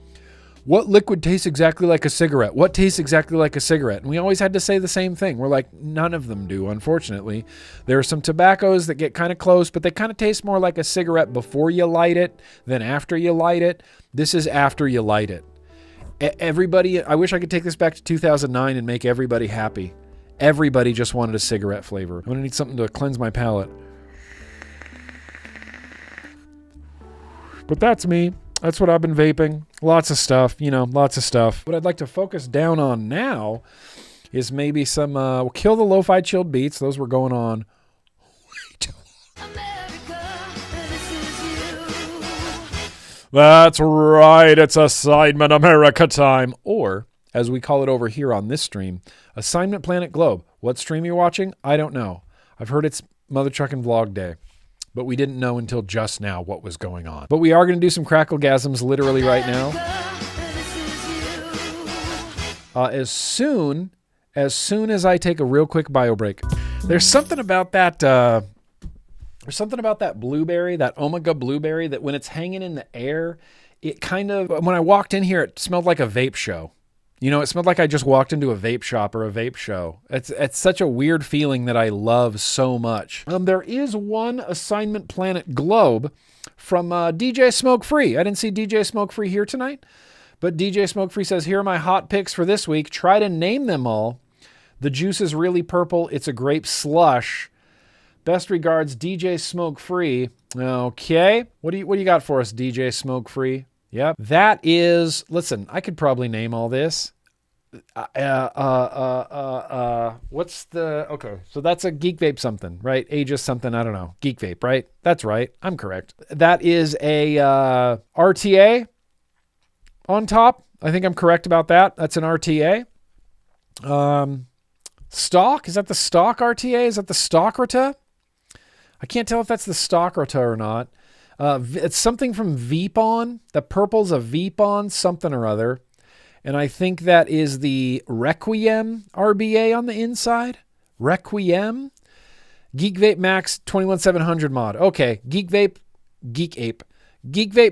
what liquid tastes exactly like a cigarette? What tastes exactly like a cigarette? And we always had to say the same thing. We're like, none of them do, unfortunately. There are some tobaccos that get kind of close, but they kind of taste more like a cigarette before you light it than after you light it. This is after you light it. Everybody, I wish I could take this back to 2009 and make everybody happy. Everybody just wanted a cigarette flavor. I'm going to need something to cleanse my palate. But that's me. That's what I've been vaping. Lots of stuff, lots of stuff. What I'd like to focus down on now is maybe some, we'll kill the lo-fi chilled beats. Those were going on way too long. That's right. It's Assignment America time. Or, as we call it over here on this stream, Assignment Planet Globe. What stream you're watching? I don't know. I've heard it's Mother Truckin' Vlog Day. But we didn't know until just now what was going on. But we are going to do some Cracklegasms literally right now. As soon as I take a real quick bio break. There's something about that blueberry, that Omega blueberry, that when it's hanging in the air, it kind of, when I walked in here, it smelled like a vape show. It smelled like I just walked into a vape shop or a vape show. It's such a weird feeling that I love so much. There is one Assignment Planet Globe from DJ Smoke Free. I didn't see DJ Smoke Free here tonight, but DJ Smoke Free says, here are my hot picks for this week. Try to name them all. The juice is really purple. It's a grape slush. Best regards, DJ Smoke Free. Okay. What do you got for us, DJ Smoke Free? Yep. That is, listen, I could probably name all this. Okay. So that's a Geek Vape something, right? Aegis something, I don't know. Geek Vape, right? That's right. I'm correct. That is a RTA on top. I think I'm correct about that. That's an RTA. Stock? Is that the stock RTA? Is that the stock RTA? I can't tell if that's the stock RTA or not. It's something from Vapon. The purple's a Vapon something or other. And I think that is the Requiem RBA on the inside. Requiem. Geek Vape Max 21700 mod. Okay. Geek Vape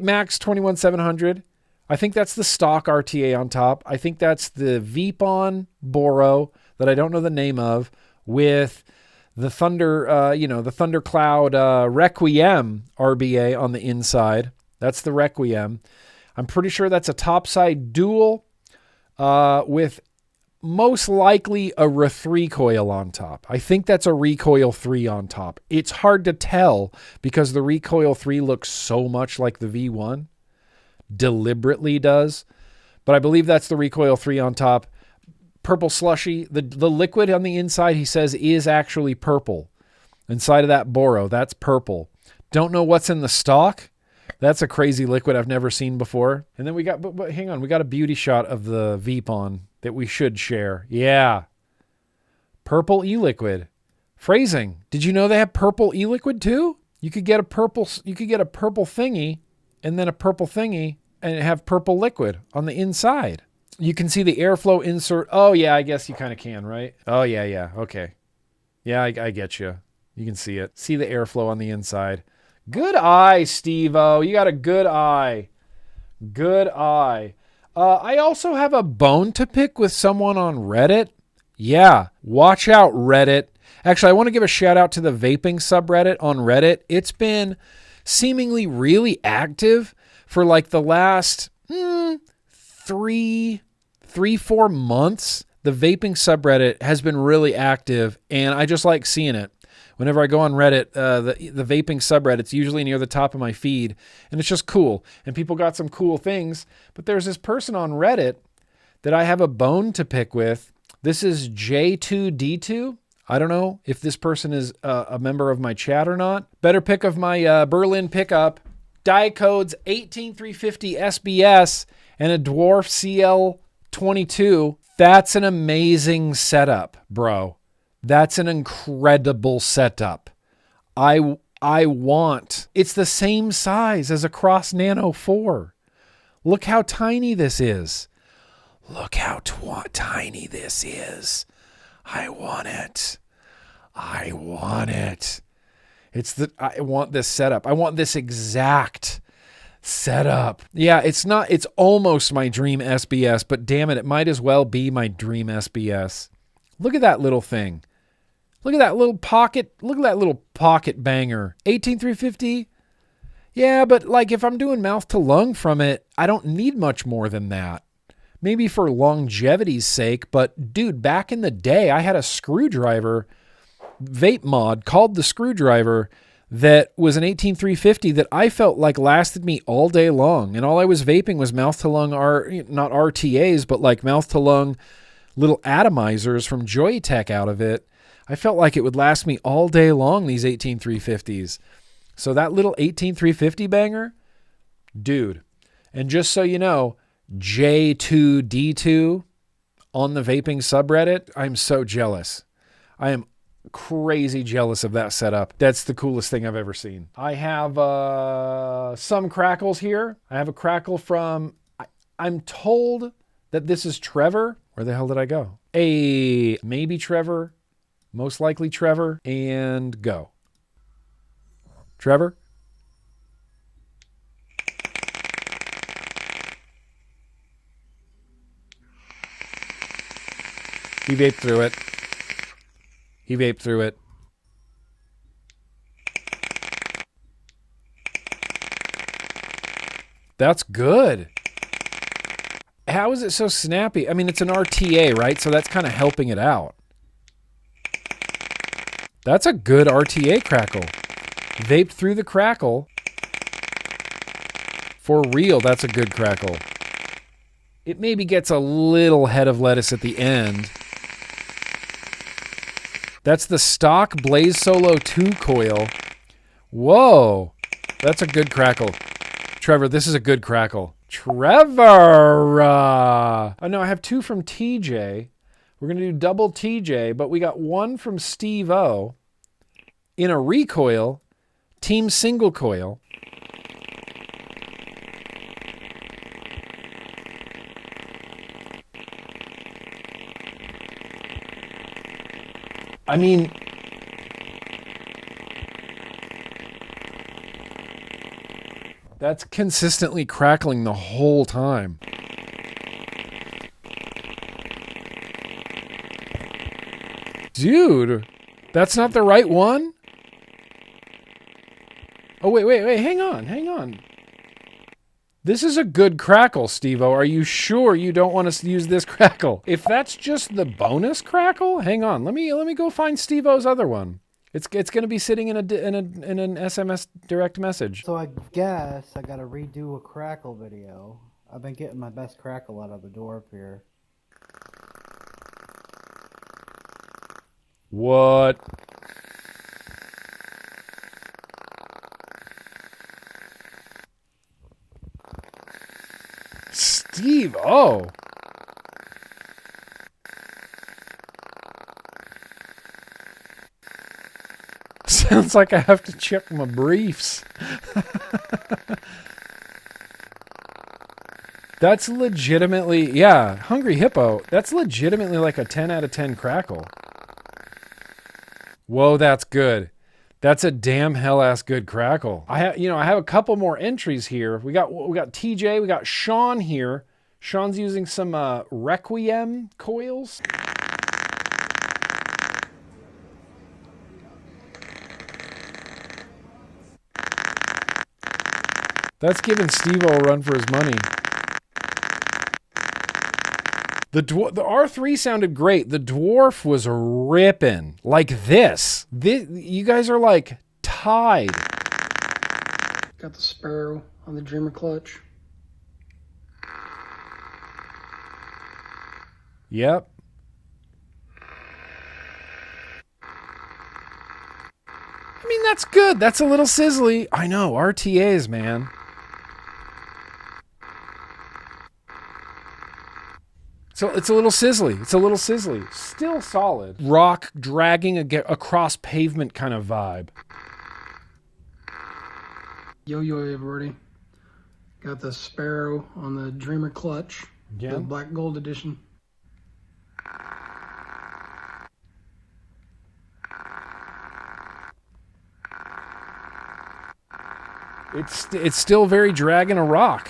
Max 21700. I think that's the stock RTA on top. I think that's the Vapon Boro that I don't know the name of with the Thunder, the Thundercloud Requiem RBA on the inside. That's the Requiem. I'm pretty sure that's a topside dual with most likely a recoil on top. I think that's a recoil 3 on top. It's hard to tell because the recoil 3 looks so much like the V1. Deliberately does. But I believe that's the recoil 3 on top. Purple slushy. The liquid on the inside, he says, is actually purple. Inside of that Boro, that's purple. Don't know what's in the stock. That's a crazy liquid I've never seen before. And then we got, but hang on, we got a beauty shot of the Vapon that we should share. Yeah. Purple e-liquid. Phrasing. Did you know they have purple e-liquid too? You could get a purple thingy and then a purple thingy and have purple liquid on the inside. You can see the airflow insert. Oh yeah, I guess you kind of can, right? Oh yeah. Okay. Yeah, I get you. You can see it. See the airflow on the inside. Good eye, Steve-O. You got a good eye. Good eye. I also have a bone to pick with someone on Reddit. Yeah, watch out, Reddit. Actually, I want to give a shout out to the vaping subreddit on Reddit. It's been seemingly really active for like the last 3-4 months. The vaping subreddit has been really active, and I just like seeing it. Whenever I go on Reddit, the vaping subreddit's usually near the top of my feed, and it's just cool. And people got some cool things. But there's this person on Reddit that I have a bone to pick with. This is J2D2. I don't know if this person is a member of my chat or not. Better pick of my Berlin pickup. Diet codes 18350 SBS and a Dwarf CL22. That's an amazing setup, bro. That's an incredible setup. I want. It's the same size as a Cross Nano 4. Look how tiny this is. Look how tiny this is. I want it. I want it. I want this setup. I want this exact setup. Yeah, it's almost my dream SBS, but damn it, it might as well be my dream SBS. Look at that little thing. Look at that little pocket. Look at that little pocket banger. 18350. Yeah, but like if I'm doing mouth to lung from it, I don't need much more than that. Maybe for longevity's sake, but dude, back in the day, I had a screwdriver vape mod called the Screwdriver that was an 18350 that I felt like lasted me all day long. And all I was vaping was mouth to lung, not RTAs, but like mouth to lung little atomizers from Joytech out of it. I felt like it would last me all day long, these 18350s. So that little 18350 banger, dude. And just so you know, J2D2 on the vaping subreddit, I'm so jealous. I am crazy jealous of that setup. That's the coolest thing I've ever seen. I have some Crackles here. I have a Crackle from, I'm told that this is Trevor. Where the hell did I go? Maybe Trevor, most likely Trevor, and go. Trevor? He vaped through it. He vaped through it. That's good. How is it so snappy? I mean, it's an RTA, right? So that's kind of helping it out. That's a good RTA Crackle. Vaped through the Crackle. For real, that's a good Crackle. It maybe gets a little head of lettuce at the end. That's the stock Blaze Solo 2 coil. Whoa. That's a good Crackle. Trevor, this is a good Crackle. Trevor! Oh, no, I have two from TJ. We're going to do double TJ, but we got one from Steve O in a recoil, team single coil. I mean, that's consistently crackling the whole time. Dude, that's not the right one? Oh, wait, hang on. This is a good Crackle, Steve-O. Are you sure you don't want to use this Crackle? If that's just the bonus Crackle, hang on. Let me go find Steve-O's other one. It's going to be sitting in an SMS direct message. So I guess I got to redo a Crackle video. I've been getting my best Crackle out of the door up here. What? Steve, oh. Sounds like I have to check my briefs. That's legitimately, yeah, Hungry Hippo. That's legitimately like a 10 out of 10 Crackle. Whoa, that's good. That's a damn hell-ass good Crackle. I have a couple more entries here. We got TJ, we got Sean here. Sean's using some Requiem coils. That's giving Steve-O a run for his money. The R3 sounded great. The dwarf was ripping like this. You guys are like tied. Got the Sparrow on the Dreamer clutch. Yep. I mean, that's good. That's a little sizzly. I know, RTAs, man. So it's a little sizzly. It's a little sizzly. Still solid. Rock dragging across pavement kind of vibe. Yo, everybody. Got the Sparrow on the Dreamer clutch. Yeah. The Black Gold edition. It's still very dragging a rock.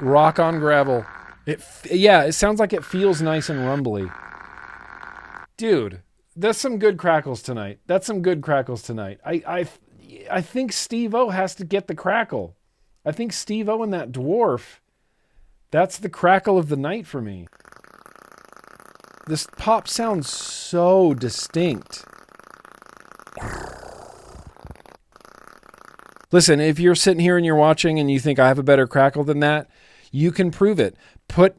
Rock on gravel. It sounds like it feels nice and rumbly. Dude, that's some good crackles tonight. I think Steve-O has to get the crackle. I think Steve-O and that dwarf, that's the crackle of the night for me. This pop sounds so distinct. Listen, if you're sitting here and you're watching and you think I have a better crackle than that, you can prove it. Put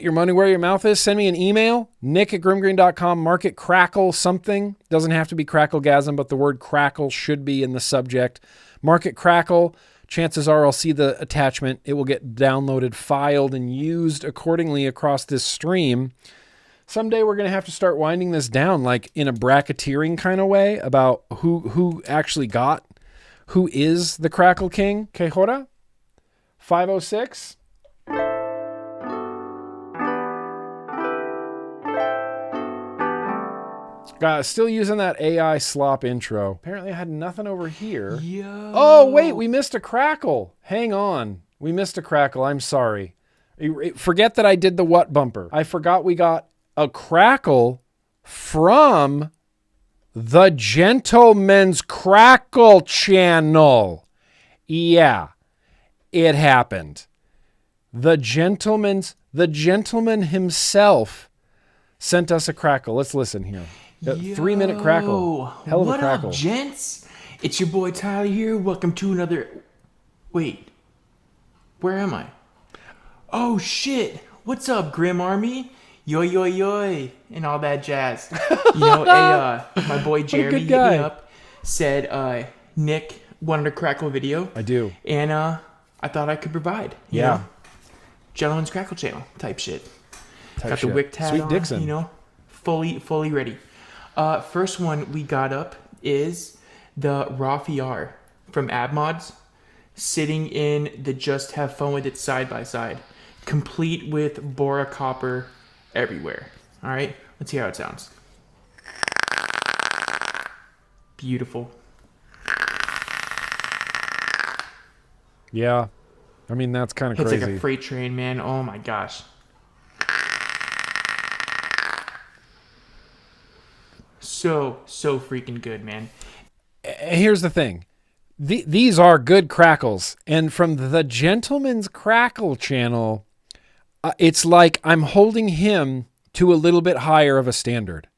your money where your mouth is. Send me an email, nick@grimmgreen.com, mark it crackle something. Doesn't have to be cracklegasm, but the word crackle should be in the subject. Mark it crackle. Chances are I'll see the attachment. It will get downloaded, filed, and used accordingly across this stream. Someday we're going to have to start winding this down like in a bracketeering kind of way about who actually got, who is the Crackle King. Que hora? 5:06. Still using that AI slop intro. Apparently I had nothing over here. Yo. Oh, wait, we missed a crackle. Hang on. We missed a crackle. I'm sorry. Forget that I did the WHUT bumper. I forgot we got a crackle from the Gentleman's Crackle channel. Yeah, it happened. The gentleman himself sent us a crackle. Let's listen here. A 3-minute crackle. Hell of a crackle. What up, gents? It's your boy Tyler here. Welcome to another... Wait. Where am I? Oh, shit. What's up, Grim Army? Yo, yo, yo, and all that jazz. You know, my boy Jeremy hit me up, said Nick wanted a Crackle video. I do. And I thought I could provide. You know? Gentleman's Crackle channel type shit. Got the Wick tat Sweet on, Dixon. you know, fully ready. First one we got up is the Rafi R from AbMods, sitting in the Just Have Fun With It side by side, complete with Bora copper everywhere. All right, let's hear how it sounds. Beautiful. Yeah, I mean that's kind of Hits crazy. like a freight train, man. Oh my gosh. So freaking good, man. Here's the thing. These are good crackles. And from the Gentleman's Crackle channel, it's like I'm holding him to a little bit higher of a standard.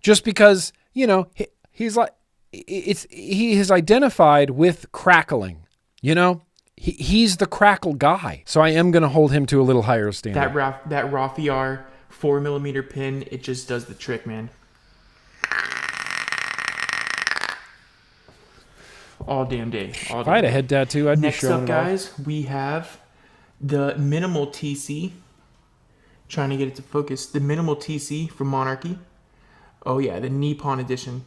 Just because, you know, he's like, he has identified with crackling, you know? He's the crackle guy. So I am going to hold him to a little higher standard. That Rafi R 4mm pin, it just does the trick, man. All damn day. If I had a head tattoo, I'd be showing it Next up, guys, we have the Minimal TC. Trying to get it to focus. The Minimal TC from Monarchy. Oh yeah, the Nippon edition.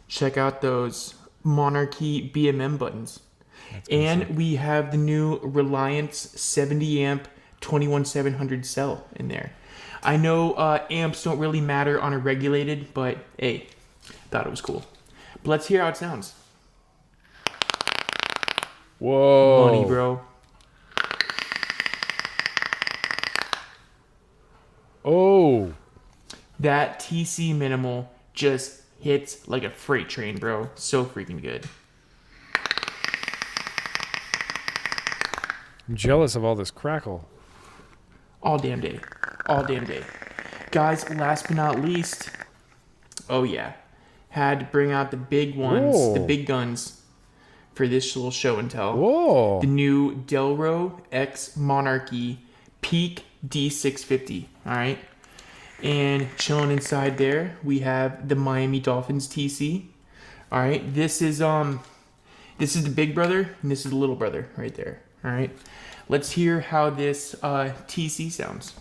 Check out those Monarchy BMM buttons. And we have the new Reliance 70 amp 21700 cell in there. I know amps don't really matter on a regulated, but hey, thought it was cool. But let's hear how it sounds. Whoa. Money, bro. Oh. That TC Minimal just hits like a freight train, bro. So freaking good. I'm jealous of all this crackle. All damn day. all day today. Guys, last but not least, oh yeah, had to bring out the big ones, the Whoa. big guns for this little show and tell. Whoa. The new Delro X Monarchy Peak D650, all right? And chilling inside there, we have the Miami Dolphins TC. All right, this is the big brother, and this is the little brother right there. All right, let's hear how this TC sounds.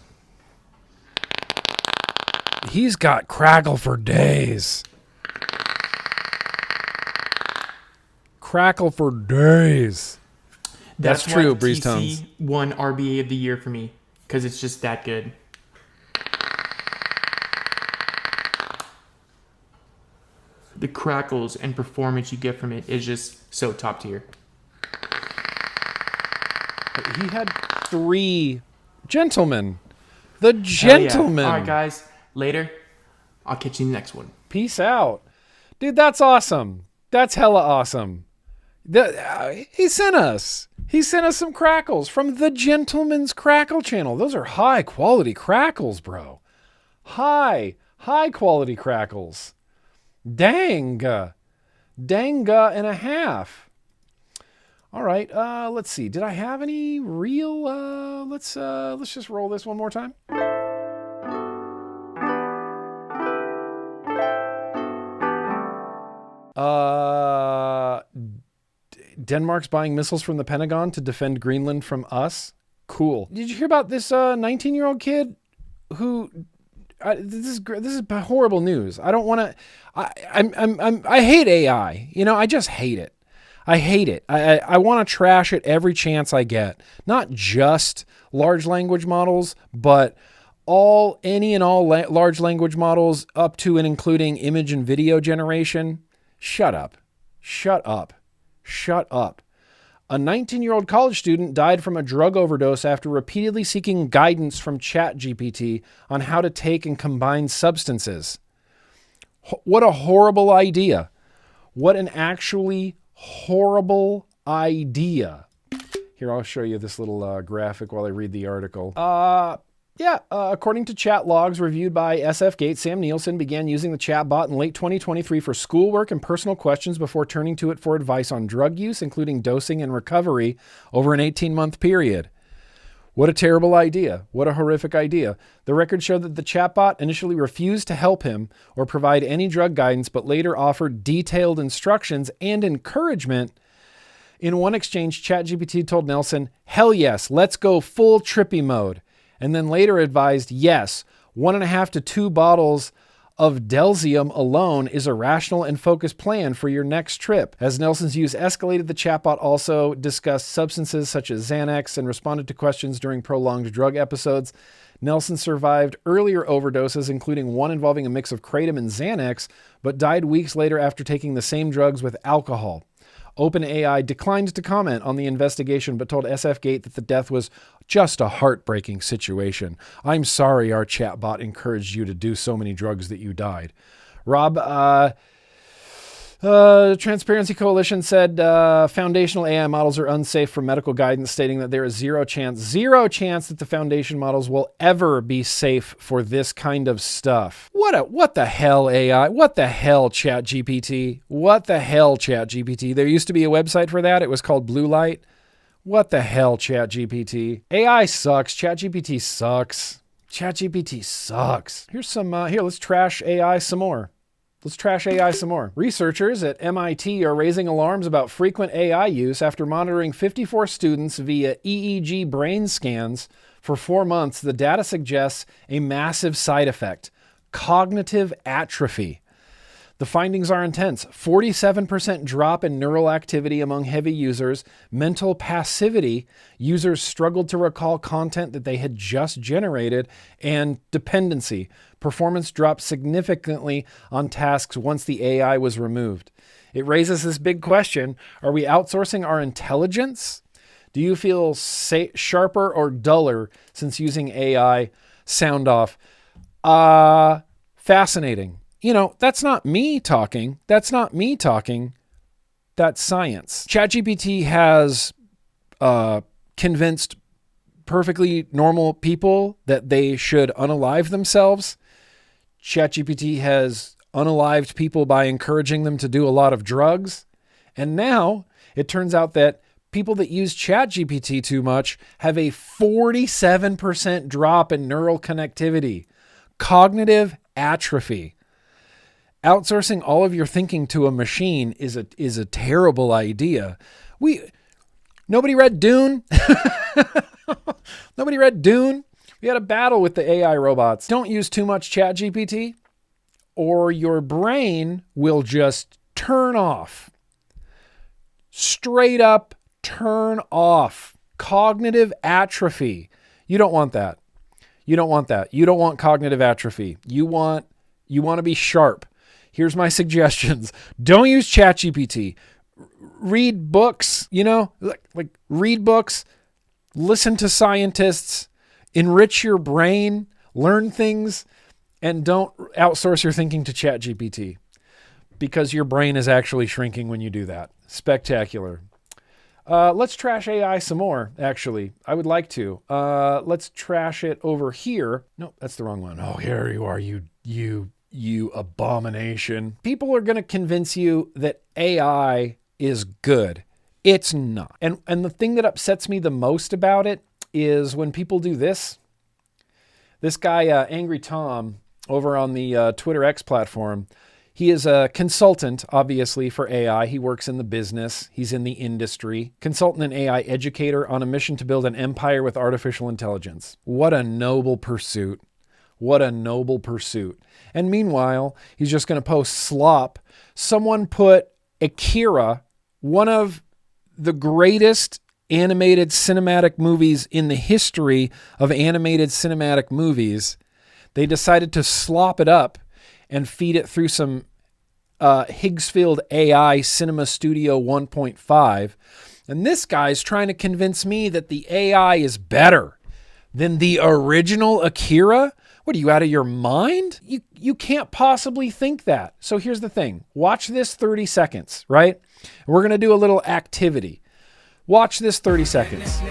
He's got Crackle for days. Crackle for days. That's why true, the Breeze TC Tones. won RBA of the year for me, because it's just that good. The crackles and performance you get from it is just so top tier. He had 3 gentlemen. The Hell yeah. gentlemen. All right, guys. Later. I'll catch you in the next one. Peace out. Dude, that's awesome. That's hella awesome. He sent us some crackles from the Gentleman's Crackle channel. Those are high quality crackles, bro. High quality crackles. Danga and a half. All right, let's see. Did I have any real? Let's just roll this one more time. Denmark's buying missiles from the Pentagon to defend Greenland from us. Cool. Did you hear about this 19-year-old kid who? This is horrible news. I don't want to. I hate AI. You know, I just hate it. I hate it. I want to trash it every chance I get. Not just large language models, but any and all large language models up to and including image and video generation. Shut up. Shut up. Shut up. A 19-year-old college student died from a drug overdose after repeatedly seeking guidance from ChatGPT on how to take and combine substances. What a horrible idea. What an actually horrible idea. Here, I'll show you this little graphic while I read the article. According to chat logs reviewed by SFGate, Sam Nielsen began using the chatbot in late 2023 for schoolwork and personal questions before turning to it for advice on drug use, including dosing and recovery over an 18-month period. What a terrible idea. What a horrific idea. The records show that the chatbot initially refused to help him or provide any drug guidance, but later offered detailed instructions and encouragement. In one exchange, ChatGPT told Nelson, "Hell yes, let's go full trippy mode." And then later advised, yes, 1.5 to 2 bottles of Delzium alone is a rational and focused plan for your next trip. As Nelson's use escalated, the chatbot also discussed substances such as Xanax and responded to questions during prolonged drug episodes. Nelson survived earlier overdoses, including one involving a mix of kratom and Xanax, but died weeks later after taking the same drugs with alcohol. OpenAI declined to comment on the investigation, but told SFGate that the death was just a heartbreaking situation. "I'm sorry our chatbot encouraged you to do so many drugs that you died." Rob, Transparency Coalition said foundational AI models are unsafe for medical guidance, stating that there is zero chance that the foundation models will ever be safe for this kind of stuff. What the hell AI? What the hell ChatGPT? What the hell ChatGPT? There used to be a website for that. It was called Blue Light. What the hell ChatGPT? AI sucks. ChatGPT sucks. ChatGPT sucks. Here's some, let's trash AI some more. Researchers at MIT are raising alarms about frequent AI use after monitoring 54 students via EEG brain scans for 4 months. The data suggests a massive side effect: cognitive atrophy. The findings are intense. 47% drop in neural activity among heavy users, mental passivity, users struggled to recall content that they had just generated, and dependency. Performance dropped significantly on tasks once the AI was removed. It raises this big question: are we outsourcing our intelligence? Do you feel sharper or duller since using AI? Sound off. Fascinating. You know, that's not me talking. That's science. ChatGPT has convinced perfectly normal people that they should unalive themselves. ChatGPT has unalived people by encouraging them to do a lot of drugs. And now it turns out that people that use ChatGPT too much have a 47% drop in neural connectivity, cognitive atrophy. Outsourcing all of your thinking to a machine is a terrible idea. Nobody read Dune? Nobody read Dune? We had a battle with the AI robots. Don't use too much ChatGPT or your brain will just turn off. Straight up turn off. Cognitive atrophy. You don't want that. You don't want that. You don't want cognitive atrophy. You want to be sharp. Here's my suggestions. Don't use ChatGPT. Read books, like read books, listen to scientists, enrich your brain, learn things, and don't outsource your thinking to ChatGPT because your brain is actually shrinking when you do that. Spectacular. Let's trash AI some more, actually. I would like to. Let's trash it over here. No, that's the wrong one. Oh, here you are, you abomination. People are going to convince you that AI is good. It's not. And the thing that upsets me the most about it is when people do this. This guy, Angry Tom, over on the Twitter X platform, he is a consultant, obviously, for AI. He works in the business. He's in the industry. Consultant and AI educator on a mission to build an empire with artificial intelligence. What a noble pursuit. What a noble pursuit. And meanwhile, he's just going to post slop. Someone put Akira, one of the greatest animated cinematic movies in the history of animated cinematic movies. They decided to slop it up and feed it through some Higgsfield AI Cinema Studio 1.5. And this guy's trying to convince me that the AI is better than the original Akira. What, are you out of your mind? You can't possibly think that. So here's the thing. Watch this 30 seconds, right? We're going to do a little activity. Watch this 30 seconds.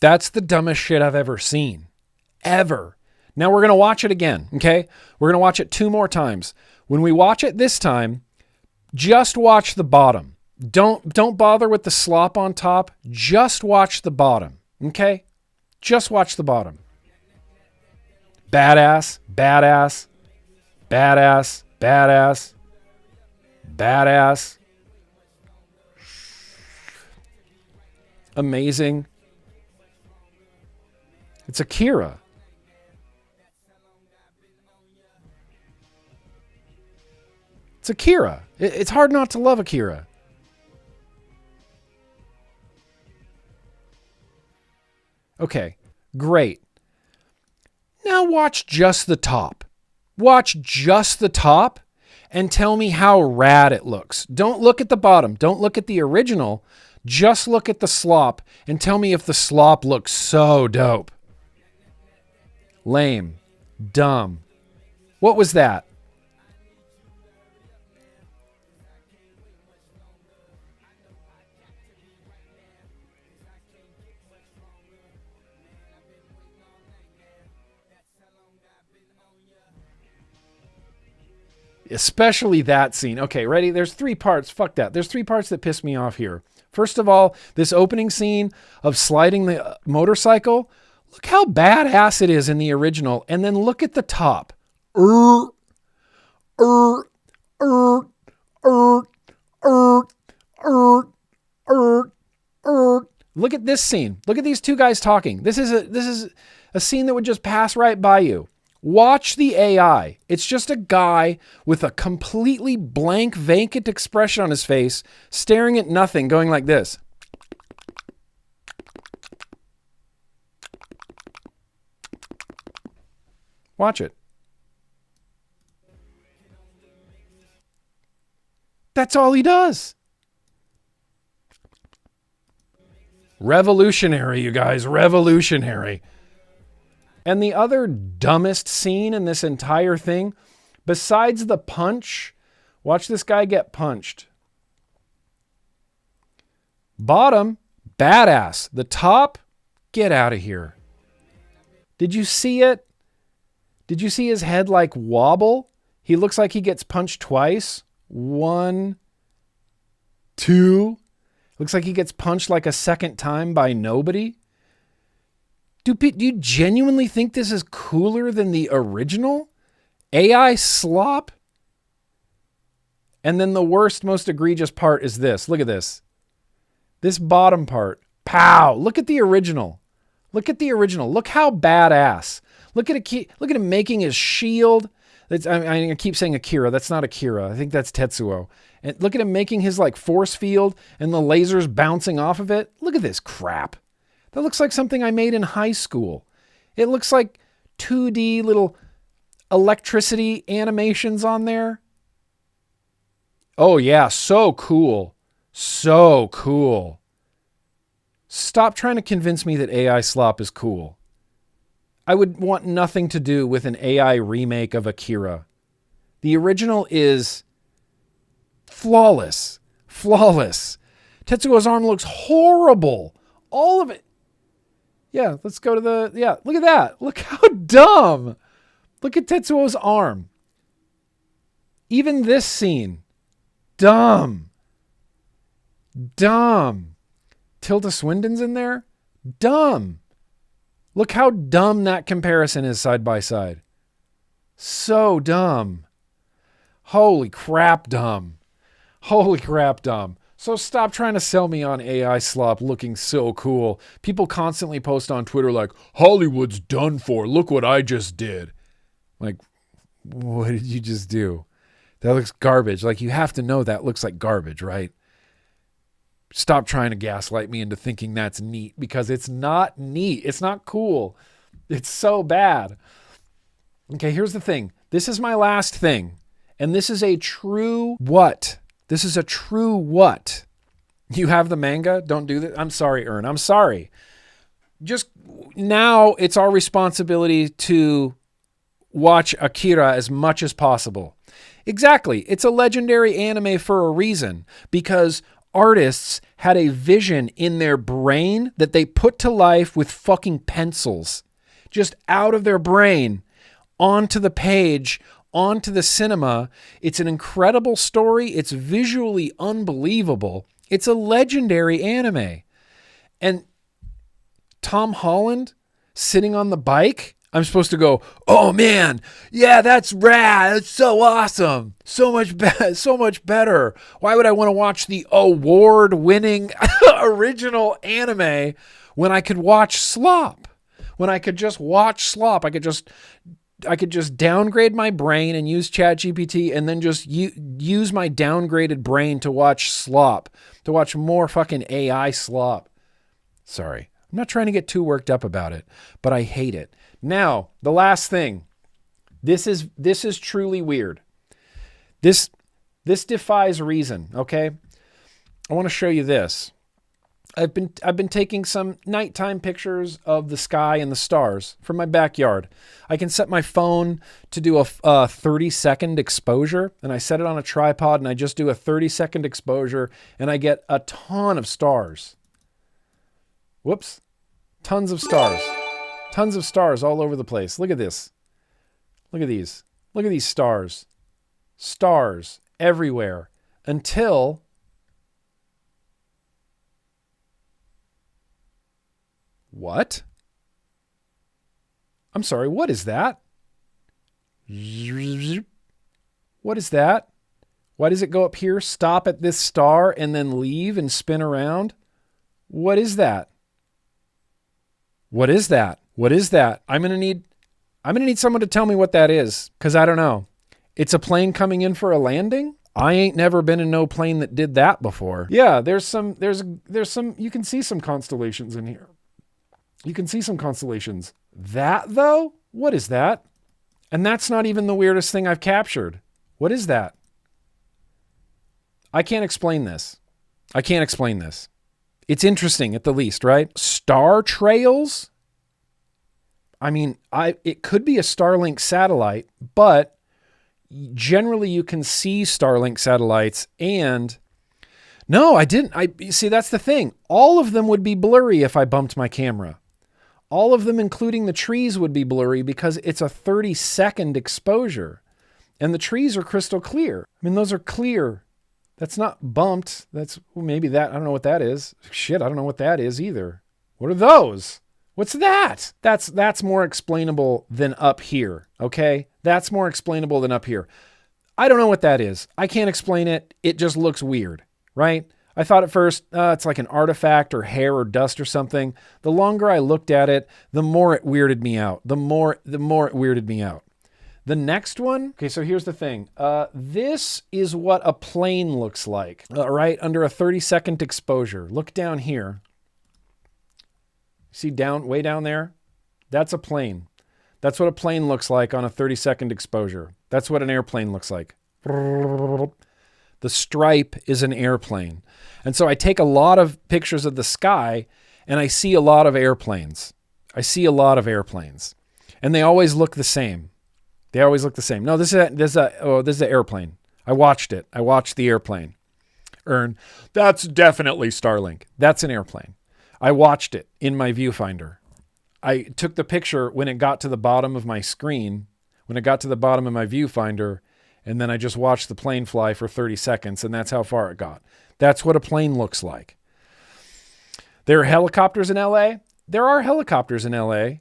That's the dumbest shit I've ever seen. Ever. Now we're going to watch it again, okay? We're going to watch it 2 more times. When we watch it this time, just watch the bottom. Don't bother with the slop on top. Just watch the bottom, okay? Just watch the bottom. Badass, badass, badass, badass, badass. Amazing. It's Akira. It's Akira. It's hard not to love Akira. Okay, great. Now watch just the top. Watch just the top and tell me how rad it looks. Don't look at the bottom. Don't look at the original. Just look at the slop and tell me if the slop looks so dope. Lame. Dumb. What was that? Especially that scene. Okay, ready? There's 3 parts. Fuck that. There's 3 parts that piss me off here. First of all, this opening scene of sliding the motorcycle. Look how badass it is in the original. And then look at the top. Look at this scene. Look at these 2 guys talking. This is a scene that would just pass right by you. Watch the AI. It's just a guy with a completely blank, vacant expression on his face, staring at nothing, going like this. Watch it. That's all he does. Revolutionary, you guys. Revolutionary. And the other dumbest scene in this entire thing, besides the punch, watch this guy get punched. Bottom, badass. The top, get out of here. Did you see it? Did you see his head like wobble? He looks like he gets punched twice. 1, 2. Looks like he gets punched like a second time by nobody. Do you genuinely think this is cooler than the original? AI slop? And then the worst, most egregious part is this. Look at this. This bottom part. Pow! Look at the original. Look at the original. Look how badass. Look at him making his shield. I keep saying Akira. That's not Akira. I think that's Tetsuo. And look at him making his like force field and the lasers bouncing off of it. Look at this crap. That looks like something I made in high school. It looks like 2D little electricity animations on there. Oh yeah, so cool. So cool. Stop trying to convince me that AI slop is cool. I would want nothing to do with an AI remake of Akira. The original is flawless. Flawless. Tetsuo's arm looks horrible. All of it. Yeah, let's go to the... Yeah, look at that. Look how dumb. Look at Tetsuo's arm. Even this scene. Dumb. Dumb. Tilda Swinton's in there? Dumb. Look how dumb that comparison is side by side. So dumb. Holy crap dumb. Holy crap dumb. So stop trying to sell me on AI slop looking so cool. People constantly post on Twitter like, Hollywood's done for. Look what I just did. Like, what did you just do? That looks garbage. Like, you have to know that looks like garbage, right? Stop trying to gaslight me into thinking that's neat, because it's not neat. It's not cool. It's so bad. Okay, here's the thing. This is my last thing. And this is a true what? This is a true what? You have the manga? Don't do that. I'm sorry, Ern. I'm sorry. Just now it's our responsibility to watch Akira as much as possible. Exactly. It's a legendary anime for a reason, because artists had a vision in their brain that they put to life with fucking pencils, just out of their brain onto the page, onto the cinema. It's an incredible story. It's visually unbelievable. It's a legendary anime. And Tom Holland sitting on the bike, I'm supposed to go, oh man, yeah, that's rad. It's so awesome. So much better. Why would I want to watch the award-winning original anime when I could watch slop? When I could just watch slop, I could just downgrade my brain and use ChatGPT and then just use my downgraded brain to watch slop, to watch more fucking AI slop. Sorry. I'm not trying to get too worked up about it, but I hate it. Now, the last thing. This is truly weird. This defies reason, okay? I want to show you this. I've been taking some nighttime pictures of the sky and the stars from my backyard. I can set my phone to do a 30-second exposure, and I set it on a tripod, and I just do a 30-second exposure, and I get a ton of stars. Whoops. Tons of stars. Tons of stars all over the place. Look at this. Look at these. Look at these stars. Stars everywhere until... What? I'm sorry, what is that? What is that? Why does it go up here, stop at this star, and then leave and spin around? What is that? What is that? What is that? I'm gonna need someone to tell me what that is, because I don't know. It's a plane coming in for a landing? I ain't never been in no plane that did that before. Yeah, there's some, you can see some constellations in here. You can see some constellations. That though? What is that? And that's not even the weirdest thing I've captured. What is that? I can't explain this. I can't explain this. It's interesting at the least, right? Star trails? I mean, it could be a Starlink satellite, but generally you can see Starlink satellites and no, I didn't. See, that's the thing. All of them would be blurry if I bumped my camera. All of them, including the trees, would be blurry because it's a 30-second exposure. And the trees are crystal clear. I mean, those are clear. That's not bumped. That's maybe that. I don't know what that is. Shit, I don't know what that is either. What are those? What's that? That's more explainable than up here, okay? That's more explainable than up here. I don't know what that is. I can't explain it. It just looks weird, right? I thought at first it's like an artifact or hair or dust or something. The longer I looked at it, the more it weirded me out. The more it weirded me out. The next one, okay, so here's the thing. This is what a plane looks like, right? Under a 30-second exposure. Look down here. See way down there? That's a plane. That's what a plane looks like on a 30-second exposure. That's what an airplane looks like. The stripe is an airplane. And so I take a lot of pictures of the sky and I see a lot of airplanes. I see a lot of airplanes. And they always look the same. They always look the same. No, this is an airplane. I watched it. I watched the airplane. That's definitely Starlink. That's an airplane. I watched it in my viewfinder. I took the picture when it got to the bottom of my screen, when it got to the bottom of my viewfinder, and then I just watched the plane fly for 30 seconds, and that's how far it got. That's what a plane looks like. There are helicopters in LA? There are helicopters in LA.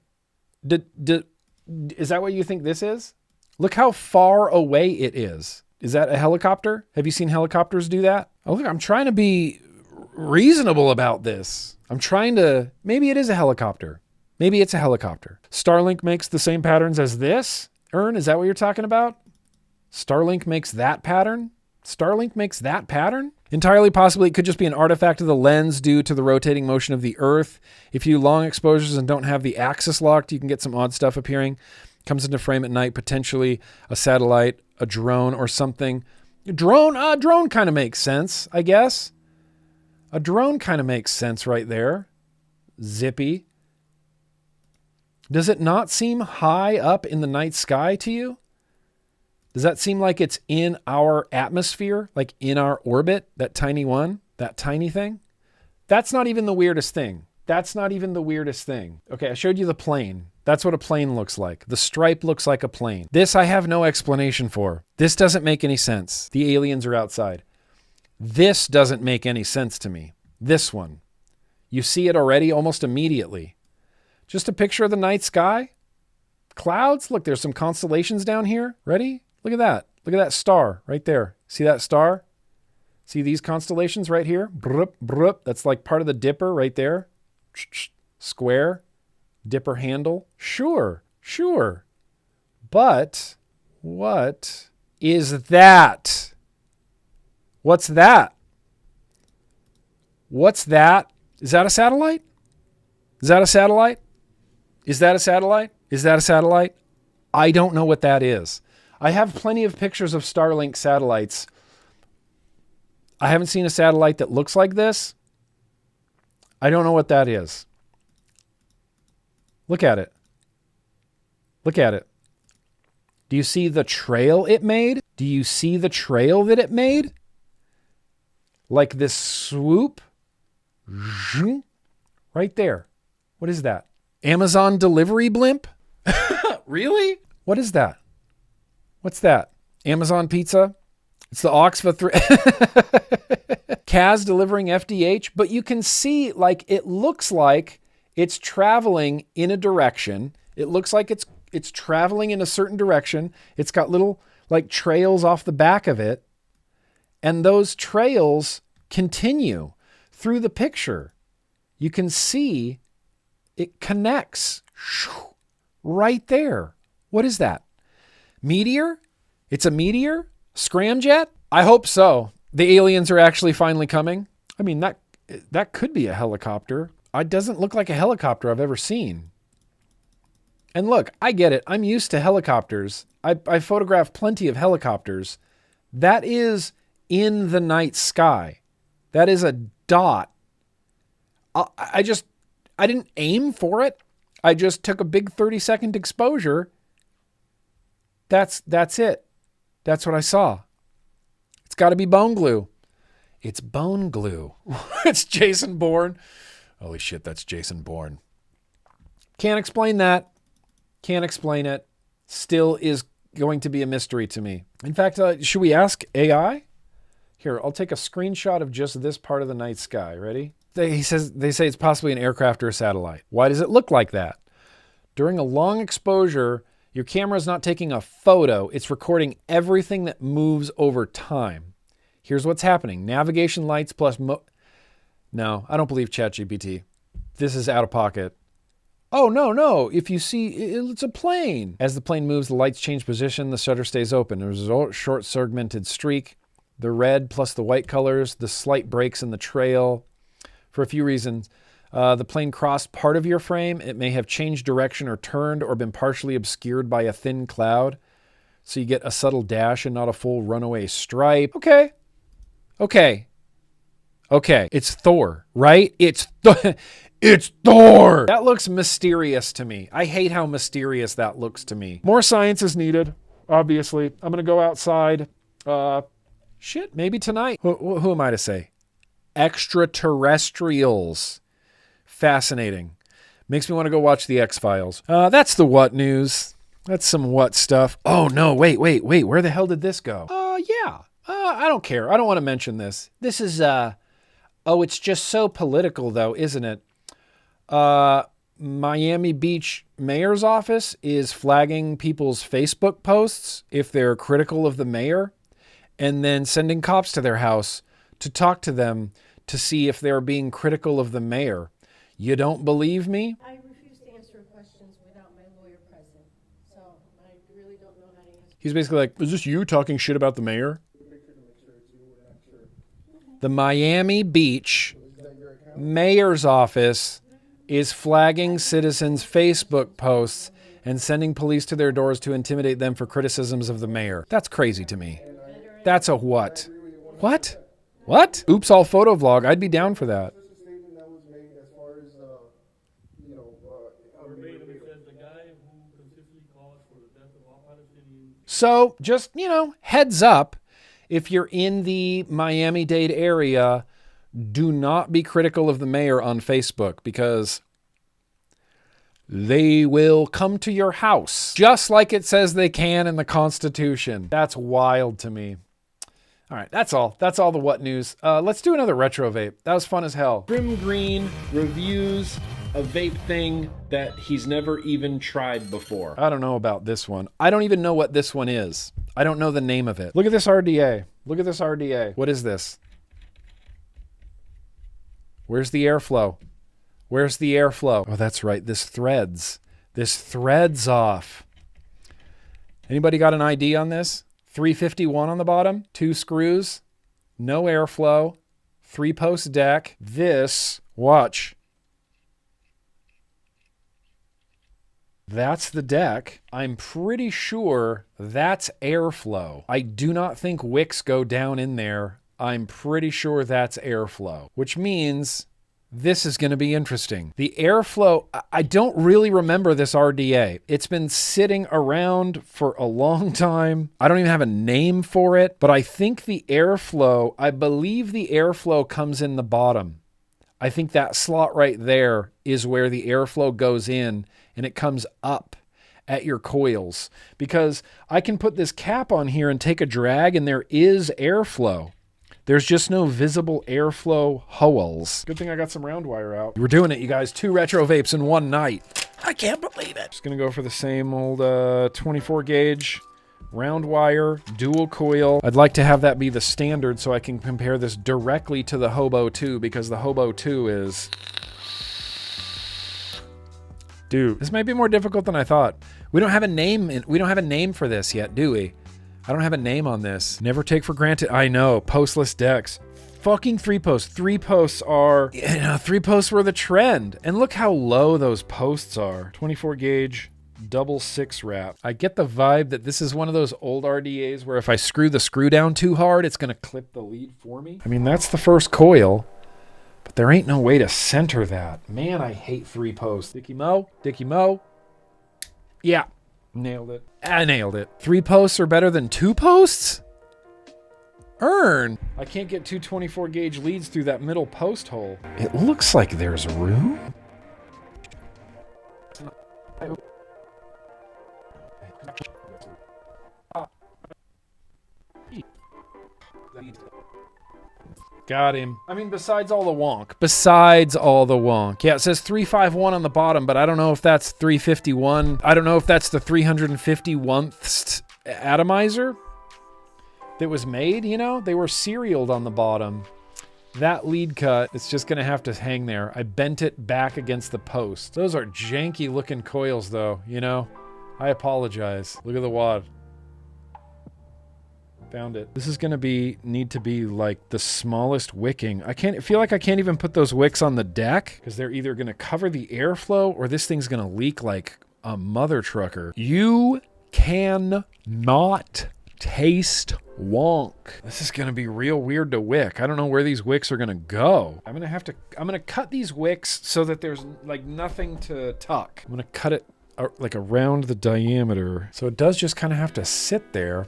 Is that what you think this is? Look how far away it is. Is that a helicopter? Have you seen helicopters do that? Oh, look, I'm trying to be reasonable about this. Maybe it is a helicopter. Maybe it's a helicopter. Starlink makes the same patterns as this? Is that what you're talking about? Starlink makes that pattern? Starlink makes that pattern? Entirely possibly, it could just be an artifact of the lens due to the rotating motion of the Earth. If you long exposures and don't have the axis locked, you can get some odd stuff appearing. Comes into frame at night, potentially a satellite, a drone or something. A drone kind of makes sense, I guess. A drone kind of makes sense right there. Zippy. Does it not seem high up in the night sky to you? Does that seem like it's in our atmosphere, like in our orbit, that tiny one, that tiny thing? That's not even the weirdest thing. That's not even the weirdest thing. Okay, I showed you the plane. That's what a plane looks like. The stripe looks like a plane. This I have no explanation for. This doesn't make any sense. The aliens are outside. This doesn't make any sense to me. This one. You see it already almost immediately. Just a picture of the night sky. Clouds. Look, there's some constellations down here. Ready? Look at that. Look at that star right there. See that star? See these constellations right here? Brup, brup. That's like part of the dipper right there. Square. Dipper handle. Sure. But what is that? What's that? What's that? Is that a satellite? Is that a satellite? Is that a satellite? Is that a satellite? I don't know what that is. I have plenty of pictures of Starlink satellites. I haven't seen a satellite that looks like this. I don't know what that is. Look at it. Look at it. Do you see the trail it made? Do you see the trail that it made? Like this swoop. Right there. What is that? Amazon delivery blimp? Really? What is that? What's that? Amazon pizza? It's the Oxfa 3. Kaz delivering FDH, but you can see like it looks like it's traveling in a direction. It looks like it's traveling in a certain direction. It's got little like trails off the back of it. And those trails continue through the picture. You can see it connects right there. What is that? Meteor? It's a meteor? Scramjet? I hope so. The aliens are actually finally coming. I mean, that could be a helicopter. It doesn't look like a helicopter I've ever seen. And look, I get it. I'm used to helicopters. I photographed plenty of helicopters. That is in the night sky. That is a dot. I didn't aim for it. I just took a big 30-second exposure. That's it. That's what I saw. It's got to be bone glue. It's bone glue. It's Jason Bourne. Holy shit, that's Jason Bourne. Can't explain that. Can't explain it. Still is going to be a mystery to me. In fact, should we ask AI? Here, I'll take a screenshot of just this part of the night sky. Ready? They say it's possibly an aircraft or a satellite. Why does it look like that? During a long exposure, your camera is not taking a photo. It's recording everything that moves over time. Here's what's happening. Navigation lights plus... No, I don't believe ChatGPT. This is out of pocket. Oh, no. If you see, it's a plane. As the plane moves, the lights change position. The shutter stays open. There's a short segmented streak. The red plus the white colors. The slight breaks in the trail. For a few reasons. The plane crossed part of your frame. It may have changed direction or turned or been partially obscured by a thin cloud. So you get a subtle dash and not a full runaway stripe. Okay. It's Thor, right? It's Thor. That looks mysterious to me. I hate how mysterious that looks to me. More science is needed, obviously. I'm going to go outside. Maybe tonight. Who am I to say? Extraterrestrials. Fascinating. Makes me want to go watch the X-Files. That's the WHUT news. That's some WHUT stuff. Oh, no, wait. Where the hell did this go? Yeah. I don't care. I don't want to mention this. This is, it's just so political, though, isn't it? Miami Beach mayor's office is flagging people's Facebook posts if they're critical of the mayor and then sending cops to their house to talk to them to see if they're being critical of the mayor. You don't believe me? I refuse to answer questions without my lawyer present, so I really don't know how to answer. He's basically like, is this you talking shit about the mayor? The Miami Beach mayor's office is flagging citizens' Facebook posts and sending police to their doors to intimidate them for criticisms of the mayor. That's crazy to me. That's a what? What? Oops, all photo vlog. I'd be down for that. So just, heads up, if you're in the Miami-Dade area, do not be critical of the mayor on Facebook because they will come to your house just like it says they can in the Constitution. That's wild to me. All right, that's all. That's all the WHUT news. Let's do another retro vape. That was fun as hell. GrimmGreen reviews a vape thing that he's never even tried before. I don't know about this one. I don't even know what this one is. I don't know the name of it. Look at this RDA. Look at this RDA. What is this? Where's the airflow? Where's the airflow? Oh, that's right. This threads. This threads off. Anybody got an ID on this? 351 on the bottom, 2 screws, no airflow, 3-post deck. This, watch. That's the deck. I'm pretty sure that's airflow. I do not think wicks go down in there. I'm pretty sure that's airflow, which means this is going to be interesting. The airflow, I don't really remember this RDA. It's been sitting around for a long time. I don't even have a name for it, but I think the airflow, I believe the airflow comes in the bottom. I think that slot right there is where the airflow goes in and it comes up at your coils because I can put this cap on here and take a drag and there is airflow. There's just no visible airflow holes. Good thing I got some round wire out. We're doing it, you guys. 2 retro vapes in one night. I can't believe it. Just gonna go for the same old 24 gauge round wire, dual coil. I'd like to have that be the standard so I can compare this directly to the Hobo 2 because the Hobo 2 is... Dude, this might be more difficult than I thought. We don't have a name. We don't have a name for this yet, do we? I don't have a name on this. Never take for granted. I know, postless decks. Fucking 3-posts. 3-posts are, 3-posts were the trend. And look how low those posts are. 24 gauge, double 6 wrap. I get the vibe that this is one of those old RDAs where if I screw the screw down too hard, it's going to clip the lead for me. I mean, that's the first coil, but there ain't no way to center that. Man, I hate 3 posts. Dicky Mo. Yeah, nailed it. I nailed it. 3 posts are better than 2 posts? I can't get 2 24 gauge leads through that middle post hole. It looks like there's room. Got him. I mean, besides all the wonk. Yeah, it says 351 on the bottom, but I don't know if that's 351. I don't know if that's the 351st atomizer that was made, you know? They were serialed on the bottom. That lead cut, it's just gonna have to hang there. I bent it back against the post. Those are janky looking coils though, you know? I apologize. Look at the wad. Found it. This is gonna need to be like the smallest wicking. I feel like I can't even put those wicks on the deck because they're either gonna cover the airflow or this thing's gonna leak like a mother trucker. You can not taste wonk. This is gonna be real weird to wick. I don't know where these wicks are gonna go. I'm gonna cut these wicks so that there's like nothing to tuck. I'm gonna cut it like around the diameter. So it does just kind of have to sit there.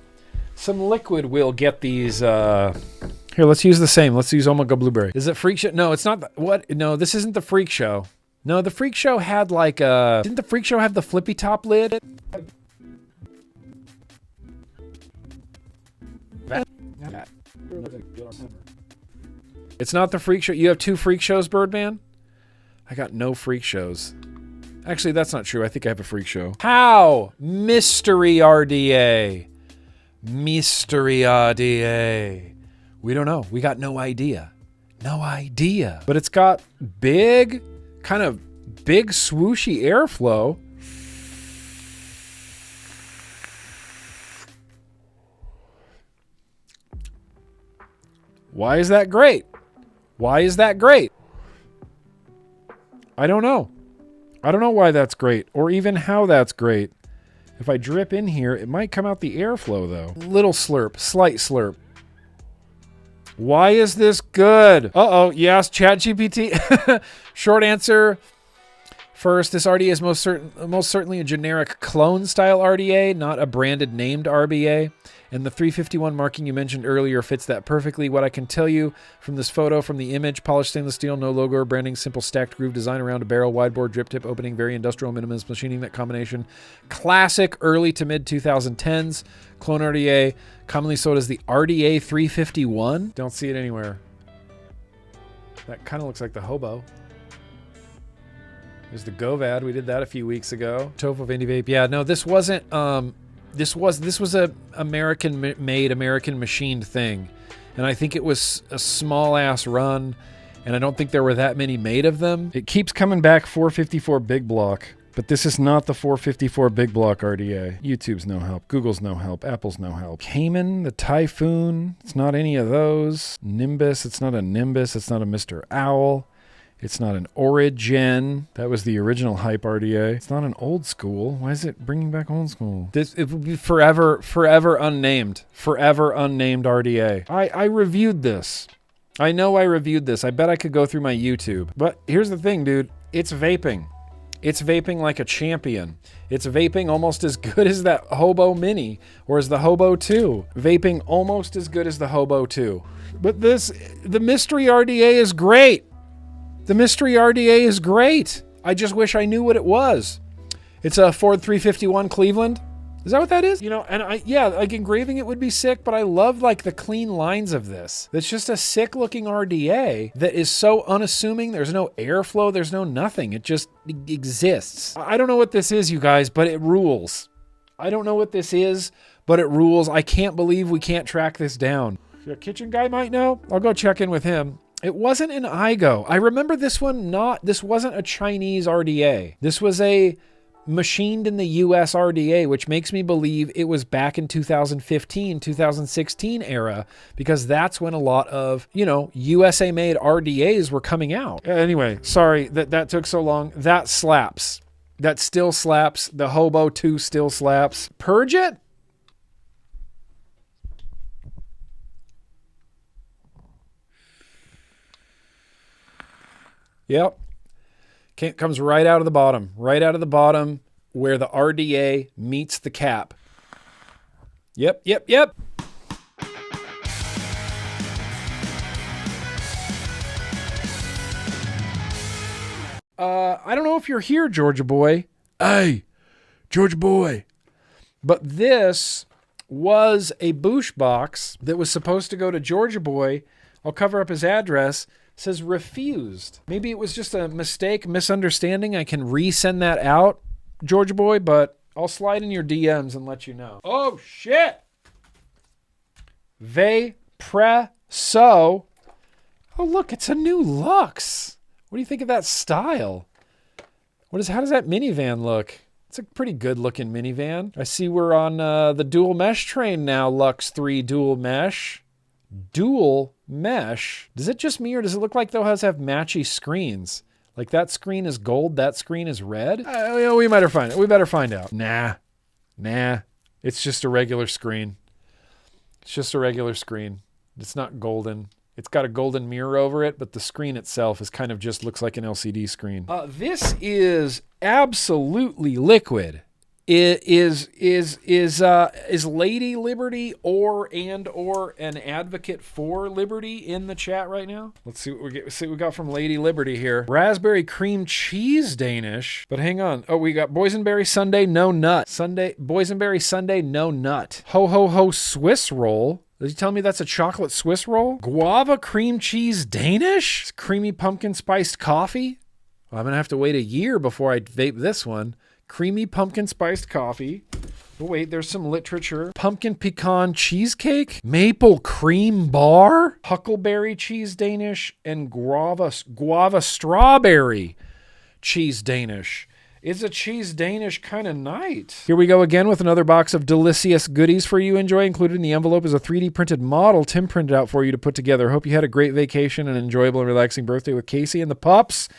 Some liquid will get these, here, let's use the same. Let's use Omega Blueberry. Is it Freak Show? No, it's not. What? No, this isn't the Freak Show. No, the Freak Show had like a, didn't the Freak Show have the flippy top lid? It's not the Freak Show. You have 2 Freak Shows, Birdman? I got no Freak Shows. Actually, that's not true. I think I have a Freak Show. How? Mystery RDA. Mystery RDA. We don't know. We got no idea. No idea. But it's got big, kind of big swooshy airflow. Why is that great? Why is that great? I don't know. I don't know why that's great or even how that's great. If I drip in here, it might come out the airflow though. Little slurp, slight slurp. Why is this good? Uh-oh, yes, ChatGPT. Short answer. First, this RDA is most certainly a generic clone style RDA, not a branded named RBA. And the 351 marking you mentioned earlier fits that perfectly. What I can tell you from this photo, from the image, polished stainless steel, no logo or branding, simple stacked groove design around a barrel, wide bore, drip tip opening, very industrial minimalist machining, that combination. Classic early to mid 2010s. Clone RDA, commonly sold as the RDA 351. Don't see it anywhere. That kind of looks like the Hobo. There's the Govad. We did that a few weeks ago. Tofu Indie Vape. Yeah, no, this wasn't... This was a American-made, American-machined thing. And I think it was a small-ass run, and I don't think there were that many made of them. It keeps coming back 454 big block, but this is not the 454 big block RDA. YouTube's no help. Google's no help. Apple's no help. Cayman, the Typhoon, it's not any of those. Nimbus, it's not a Nimbus. It's not a Mr. Owl. It's not an Origin. That was the original hype RDA. It's not an old school. Why is it bringing back old school? It will be forever unnamed. Forever unnamed RDA. I reviewed this. I know I reviewed this. I bet I could go through my YouTube. But here's the thing, dude. It's vaping. It's vaping like a champion. It's vaping almost as good as that Hobo Mini or as the Hobo 2. Vaping almost as good as the Hobo 2. But the Mystery RDA is great. The Mystery RDA is great. I just wish I knew what it was. It's a Ford 351 Cleveland. Is that what that is? You know, and like engraving it would be sick, but I love like the clean lines of this. It's just a sick looking RDA that is so unassuming. There's no airflow. There's no nothing. It just exists. I don't know what this is, you guys, but it rules. I don't know what this is, but it rules. I can't believe we can't track this down. Your kitchen guy might know. I'll go check in with him. It wasn't an IGO. I remember this one this wasn't a Chinese RDA. This was a machined in the US RDA, which makes me believe it was back in 2015, 2016 era, because that's when a lot of, you know, USA made RDAs were coming out. Anyway, sorry that took so long. That slaps. That still slaps. The Hobo 2 still slaps. Purge it? Yep. Comes right out of the bottom. Right out of the bottom where the RDA meets the cap. Yep, yep, yep. I don't know if you're here, Georgia boy. Hey, Georgia boy. But this was a Boosh box that was supposed to go to Georgia boy. I'll cover up his address. It says refused. Maybe it was just a mistake, misunderstanding. I can resend that out, Georgia boy, but I'll slide in your DMs and let you know. Oh, shit. Vapresso. Oh, look, it's a new Lux. What do you think of that style? How does that minivan look? It's a pretty good looking minivan. I see we're on the dual mesh train now, Lux 3 dual mesh. Dual mesh. Does it just me or does it look like those have matchy screens? Like that screen is gold, that screen is red? We better find out. Nah. It's just a regular screen. It's just a regular screen. It's not golden. It's got a golden mirror over it, but the screen itself is kind of just looks like an LCD screen. This is absolutely liquid. It is Lady Liberty or an advocate for liberty in the chat right now? Let's see what we got from Lady Liberty here. Raspberry cream cheese Danish. But hang on. Oh, we got boysenberry sundae, no nut. Boysenberry sundae, no nut. Ho ho ho Swiss roll. Did you tell me that's a chocolate Swiss roll? Guava cream cheese Danish? Creamy pumpkin spiced coffee? Well, I'm going to have to wait a year before I vape this one. Creamy pumpkin spiced coffee. Oh, wait, there's some literature. Pumpkin pecan cheesecake? Maple cream bar? Huckleberry cheese Danish? And guava strawberry cheese Danish. It's a cheese Danish kind of night. Here we go again with another box of delicious goodies for you. Enjoy. Included in the envelope is a 3D printed model Tim printed out for you to put together. Hope you had a great vacation and enjoyable and relaxing birthday with Casey and the pups.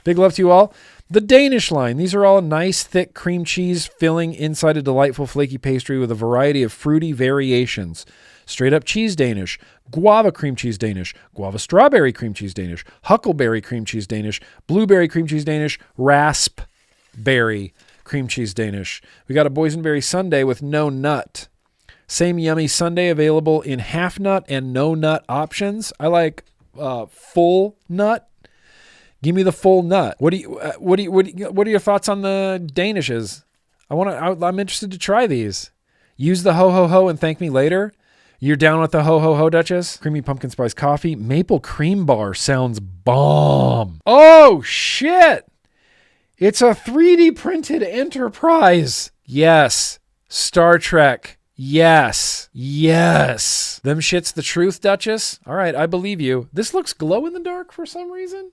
Big love to you all. The Danish line. These are all nice, thick cream cheese filling inside a delightful flaky pastry with a variety of fruity variations. Straight up cheese Danish, guava cream cheese Danish, guava strawberry cream cheese Danish, huckleberry cream cheese Danish, blueberry cream cheese Danish, raspberry cream cheese Danish. We got a boysenberry sundae with no nut. Same yummy sundae available in half nut and no nut options. I like full nut. Give me the full nut. What are your thoughts on the Danishes? I'm interested to try these. Use the ho ho ho and thank me later. You're down with the ho ho ho, Duchess? Creamy pumpkin spice coffee. Maple cream bar sounds bomb. Oh shit! It's a 3D printed Enterprise. Yes. Star Trek. Yes. Them shit's the truth, Duchess. All right, I believe you. This looks glow in the dark for some reason.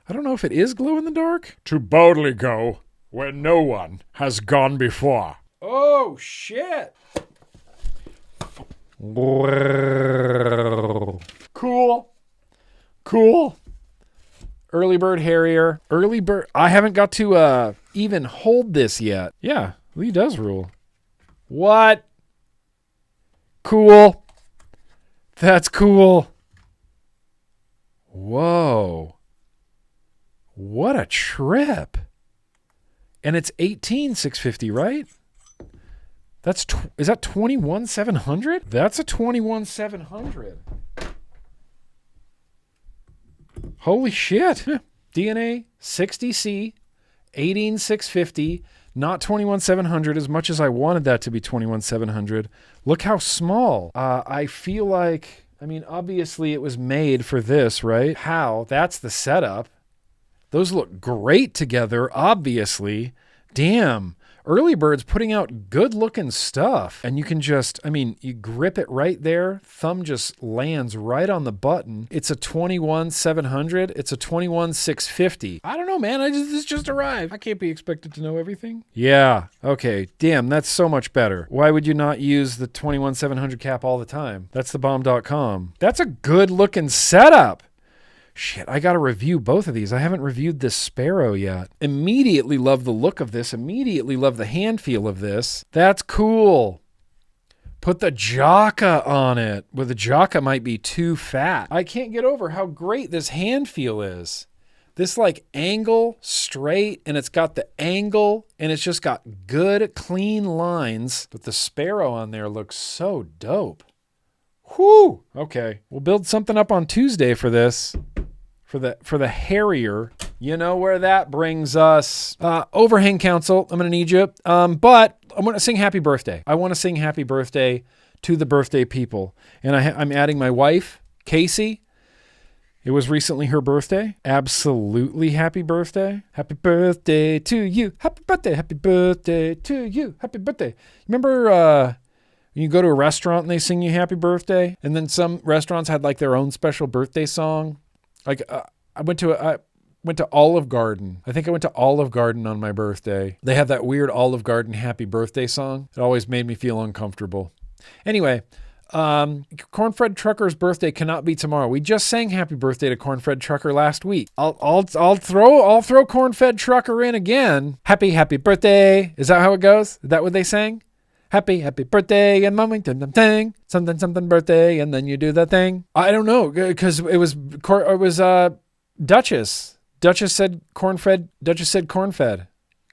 I don't know if it is glow in the dark. To boldly go where no one has gone before. Oh, shit. Cool. Early Bird Harrier. Early Bird. I haven't got to even hold this yet. Yeah, Lee does rule. What? Cool. That's cool. Whoa. What a trip. And it's 18,650, right? Is that 21,700? That's a 21,700. Holy shit. DNA 60C 18,650, not 21,700 as much as I wanted that to be 21,700. Look how small. I feel like, obviously it was made for this, right? How? That's the setup. Those look great together, obviously. Damn. Early Bird's putting out good-looking stuff. And you can just, you grip it right there. Thumb just lands right on the button. It's a 21,700. It's a 21,650. I don't know, man. This just arrived. I can't be expected to know everything. Yeah. Okay. Damn, that's so much better. Why would you not use the 21,700 cap all the time? That's thebomb.com. That's a good-looking setup. Shit, I got to review both of these. I haven't reviewed this Sparrow yet. Immediately love the look of this. Immediately love the hand feel of this. That's cool. Put the Jaka on it. Well, the Jaka might be too fat. I can't get over how great this hand feel is. This like angle, straight, and it's got the angle, and it's just got good, clean lines. But the Sparrow on there looks so dope. Whew. Okay, we'll build something up on Tuesday for this. For the Harrier. You know where that brings us. Overhang Council, I'm going to need you. But I'm going to sing happy birthday. I want to sing happy birthday to the birthday people. And I'm adding my wife, Casey. It was recently her birthday. Absolutely happy birthday. Happy birthday to you. Happy birthday to you. Happy birthday. Remember when you go to a restaurant and they sing you happy birthday? And then some restaurants had like their own special birthday song. Like I went to Olive Garden. I think I went to Olive Garden on my birthday. They have that weird Olive Garden happy birthday song. It always made me feel uncomfortable. Anyway, Cornfred Trucker's birthday cannot be tomorrow. We just sang happy birthday to Cornfred Trucker last week. I'll throw Cornfred Trucker in again. Happy birthday. Is that how it goes? Is that what they sang? Happy birthday and mommy thing, something birthday, and then you do that thing. I don't know, because it was Duchess. Duchess said Cornfed. Duchess said Cornfed.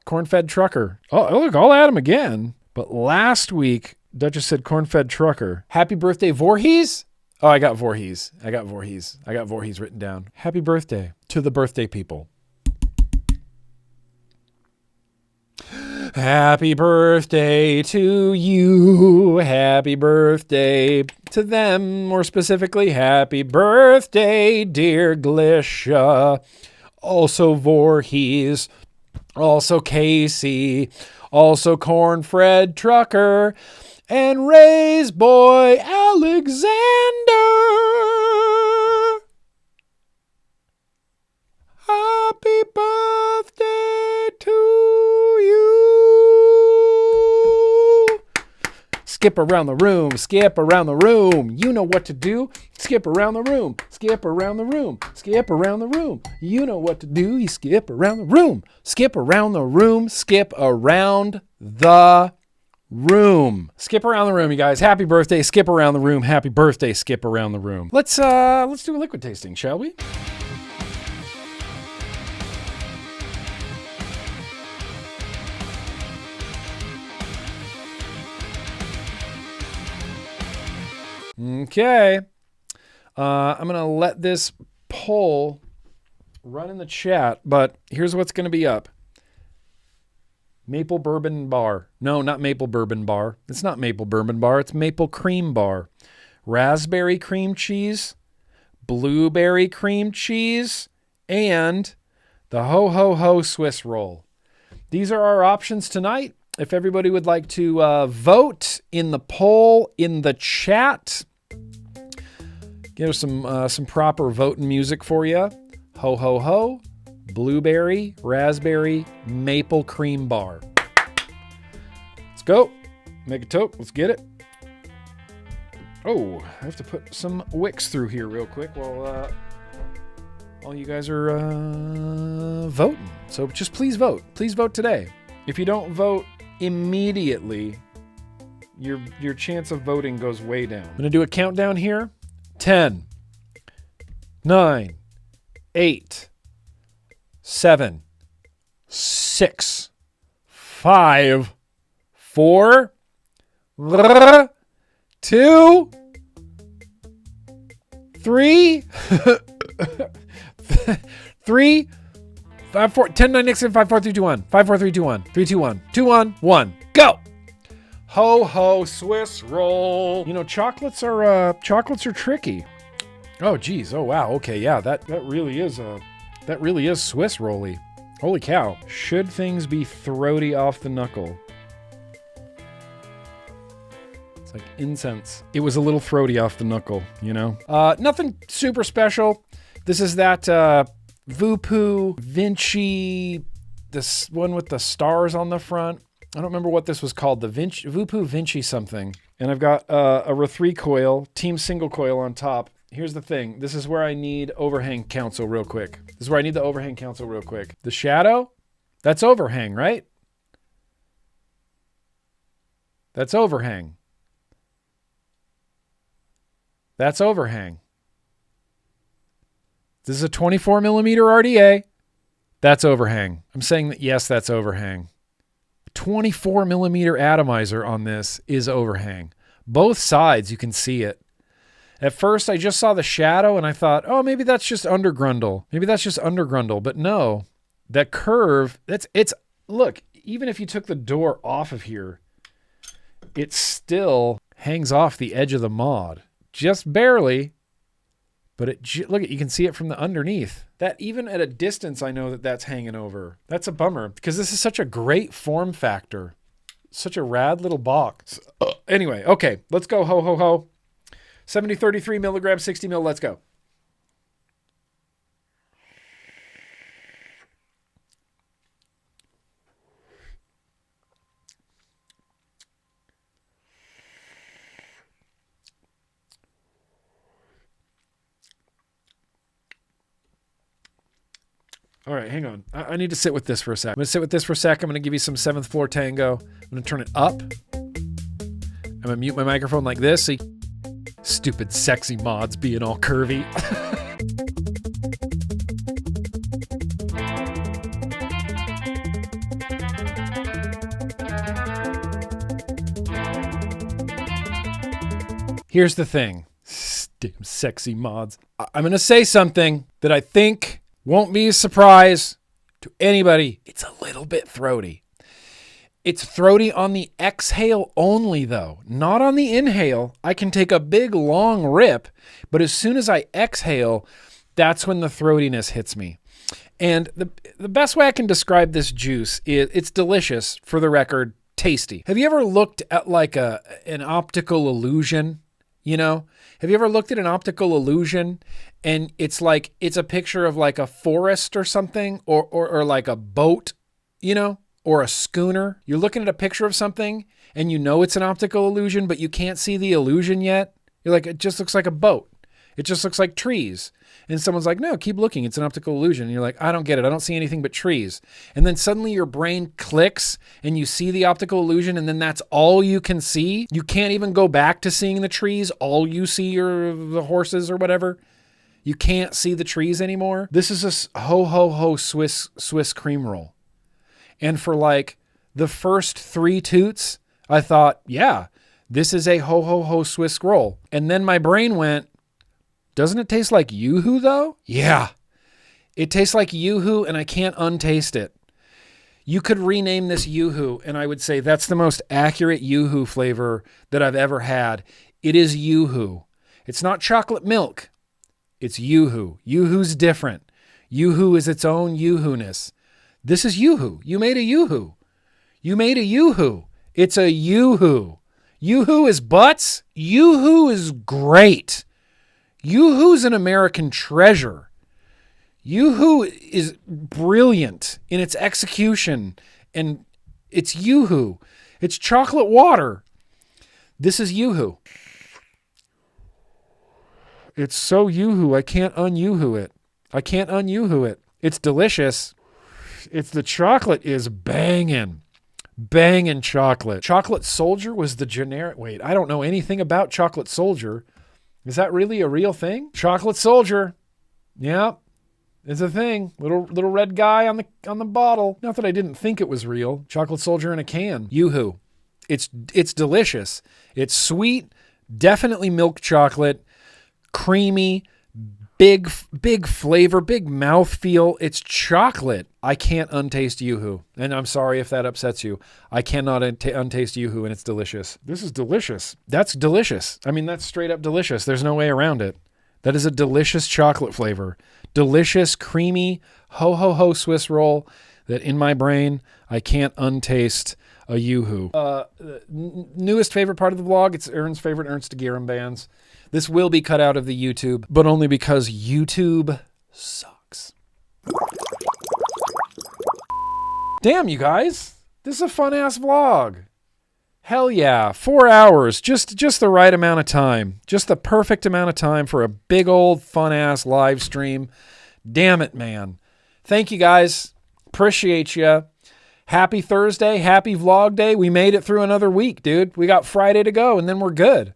Cornfed Trucker. Oh, look, I'll add him again. But last week, Duchess said Cornfed Trucker. Happy birthday, Voorhees. Oh, I got Voorhees. I got Voorhees written down. Happy birthday to the birthday people. Happy birthday to you. Happy birthday to them. More specifically, happy birthday, dear Glisha. Also Voorhees. Also Casey. Also Cornfred Trucker. And Ray's boy, Alexander. Happy birthday to you. Skip around the room, skip around the room. You know what to do. Skip around the room, skip around the room, skip around the room. You know what to do. You skip around the room, skip around the room, skip around the room. Skip around the room, you guys. Happy birthday, skip around the room. Happy birthday, skip around the room. Let's do a liquid tasting, shall we? Okay. I'm going to let this poll run in the chat, but here's what's going to be up. Maple bourbon bar. No, not maple bourbon bar. It's not maple bourbon bar. It's maple cream bar. Raspberry cream cheese, blueberry cream cheese, and the Ho Ho Ho Swiss roll. These are our options tonight. If everybody would like to vote in the poll in the chat, give us some proper voting music for you. Ho ho ho, blueberry, raspberry, maple cream bar. Let's go. Make a toke. Let's get it. Oh, I have to put some wicks through here real quick while you guys are voting. So just please vote. Please vote today. If you don't vote immediately, your chance of voting goes way down. I'm going to do a countdown here. 10, 9, 8, 7, 6, 5, 4, 2, 3, 3, 5, 4, 10, 9, 6, 5, 4, 3, 2, 1. 5, 4, 3, 2, 1. 3, 2, 1. 2, 1, 1. Go! Ho ho Swiss roll. You know, chocolates are tricky. Oh geez. Oh wow. Okay, yeah, that really is Swiss rolly. Holy cow. Should things be throaty off the knuckle? It's like incense. It was a little throaty off the knuckle, you know? Nothing super special. This is that Vupu Vinci, this one with the stars on the front. I don't remember what this was called, the Vupu Vinci something. And I've got a R3 coil, team single coil on top. here's the thing. This is where I need overhang counsel real quick. This is where I need the overhang counsel real quick. The shadow, that's overhang, right? That's overhang. That's overhang. This is a 24 millimeter RDA. That's overhang. I'm saying that, yes, that's overhang. 24 millimeter atomizer on this is overhang. Both sides, you can see it. At first, I just saw the shadow and I thought, oh, maybe that's just undergrundle. Maybe that's just undergrundle. But no, that curve, look, even if you took the door off of here, it still hangs off the edge of the mod. Just barely, but look, you can see it from the underneath. That even at a distance, I know that that's hanging over. That's a bummer because this is such a great form factor. Such a rad little box. Anyway, okay, let's go. Ho, ho, ho. 70-33 milligrams, 60 mil. Let's go. All right, hang on. I need to sit with this for a sec. I'm going to sit with this for a sec. I'm going to give you some 7th floor tango. I'm going to turn it up. I'm going to mute my microphone like this. See? Stupid sexy mods being all curvy. Here's the thing. Damn sexy mods. I'm going to say something that I think won't be a surprise to anybody. It's a little bit throaty. It's throaty on the exhale only though, not on the inhale. I can take a big long rip, but as soon as I exhale, that's when the throatiness hits me. And the best way I can describe this juice is it's delicious, for the record, tasty. Have you ever looked at like an optical illusion? You know, have you ever looked at an optical illusion and it's like, it's a picture of like a forest or something or like a boat, you know, or a schooner? You're looking at a picture of something and you know it's an optical illusion, but you can't see the illusion yet. You're like, it just looks like a boat. It just looks like trees. And someone's like, no, keep looking. It's an optical illusion. And you're like, I don't get it. I don't see anything but trees. And then suddenly your brain clicks and you see the optical illusion and then that's all you can see. You can't even go back to seeing the trees. All you see are the horses or whatever. You can't see the trees anymore. This is a ho-ho-ho Swiss cream roll. And for like the first 3 toots, I thought, yeah, this is a ho-ho-ho Swiss roll. And then my brain went, doesn't it taste like Yoo-Hoo though? Yeah, it tastes like Yoo-Hoo and I can't untaste it. You could rename this Yoo-Hoo and I would say that's the most accurate Yoo-Hoo flavor that I've ever had. It is Yoo-Hoo. It's not chocolate milk. It's Yoo-Hoo. Yoo-Hoo's different. Yoo-Hoo is its own Yoo-Hoo-ness. This is Yoo-Hoo. You made a Yoo-Hoo. You made a Yoo-Hoo. It's a Yoo-Hoo. Yoo-Hoo is butts. Yoo-Hoo is great. Yoo-Hoo's an American treasure. Yoo-Hoo is brilliant in its execution, and it's Yoo-Hoo. It's chocolate water. This is Yoo-Hoo. It's so Yoo-Hoo, I can't un-Yoo-Hoo it. I can't un-Yoo-Hoo it. It's delicious. The chocolate is banging. Banging chocolate. Chocolate Soldier was the generic. Wait, I don't know anything about Chocolate Soldier. Is that really a real thing? Chocolate Soldier. Yeah, it's a thing. Little red guy on the bottle. Not that I didn't think it was real. Chocolate Soldier in a can. Yoo-Hoo. It's delicious. It's sweet, definitely milk chocolate, creamy, big flavor, big mouthfeel. It's chocolate. I can't untaste Yoo-Hoo. And I'm sorry if that upsets you. I cannot untaste Yoo-Hoo, and it's delicious. This is delicious. That's delicious. I mean, that's straight up delicious. There's no way around it. That is a delicious chocolate flavor. Delicious, creamy, ho-ho-ho Swiss roll that in my brain, I can't untaste a Yoo-Hoo. Newest favorite part of the vlog, it's Ern's favorite Ernst de Gerum bands. This will be cut out of the YouTube, but only because YouTube sucks. Damn, you guys. This is a fun-ass vlog. Hell yeah. 4 hours. Just the right amount of time. Just the perfect amount of time for a big old fun ass live stream. Damn it, man. Thank you guys. Appreciate you. Happy Thursday. Happy vlog day. We made it through another week, dude. We got Friday to go and then we're good.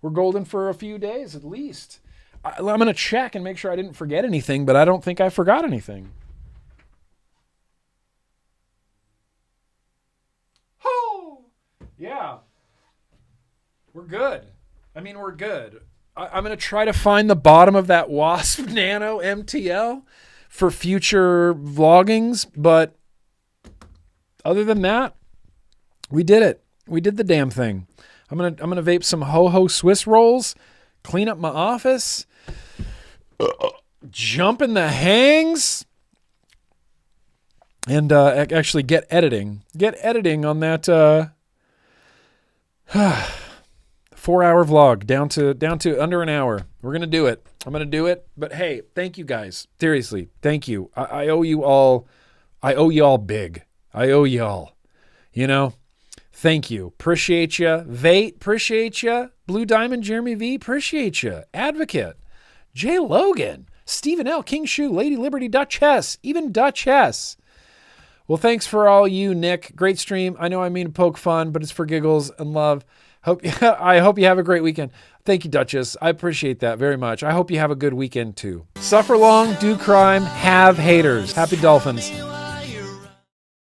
We're golden for a few days at least. I'm going to check and make sure I didn't forget anything, but I don't think I forgot anything. Oh, yeah. We're good. I mean, we're good. I'm going to try to find the bottom of that Wasp Nano MTL for future vloggings, but other than that, we did it. We did the damn thing. I'm gonna vape some Ho-Ho Swiss rolls, clean up my office, jump in the hangs, and actually get editing. Get editing on that 4-hour vlog down to under an hour. We're gonna do it. I'm gonna do it. But hey, thank you guys. Seriously, thank you. I owe you all. I owe you all big. I owe y'all. You know. Thank you. Appreciate you. Vate, appreciate you. Blue Diamond, Jeremy V, appreciate you. Advocate, Jay Logan, Stephen L, King Shoe, Lady Liberty, Duchess, even Duchess. Well, thanks for all you, Nick. Great stream. I know I mean to poke fun, but it's for giggles and love. I hope you have a great weekend. Thank you, Duchess. I appreciate that very much. I hope you have a good weekend too. Suffer long, do crime, have haters. Happy Dolphins.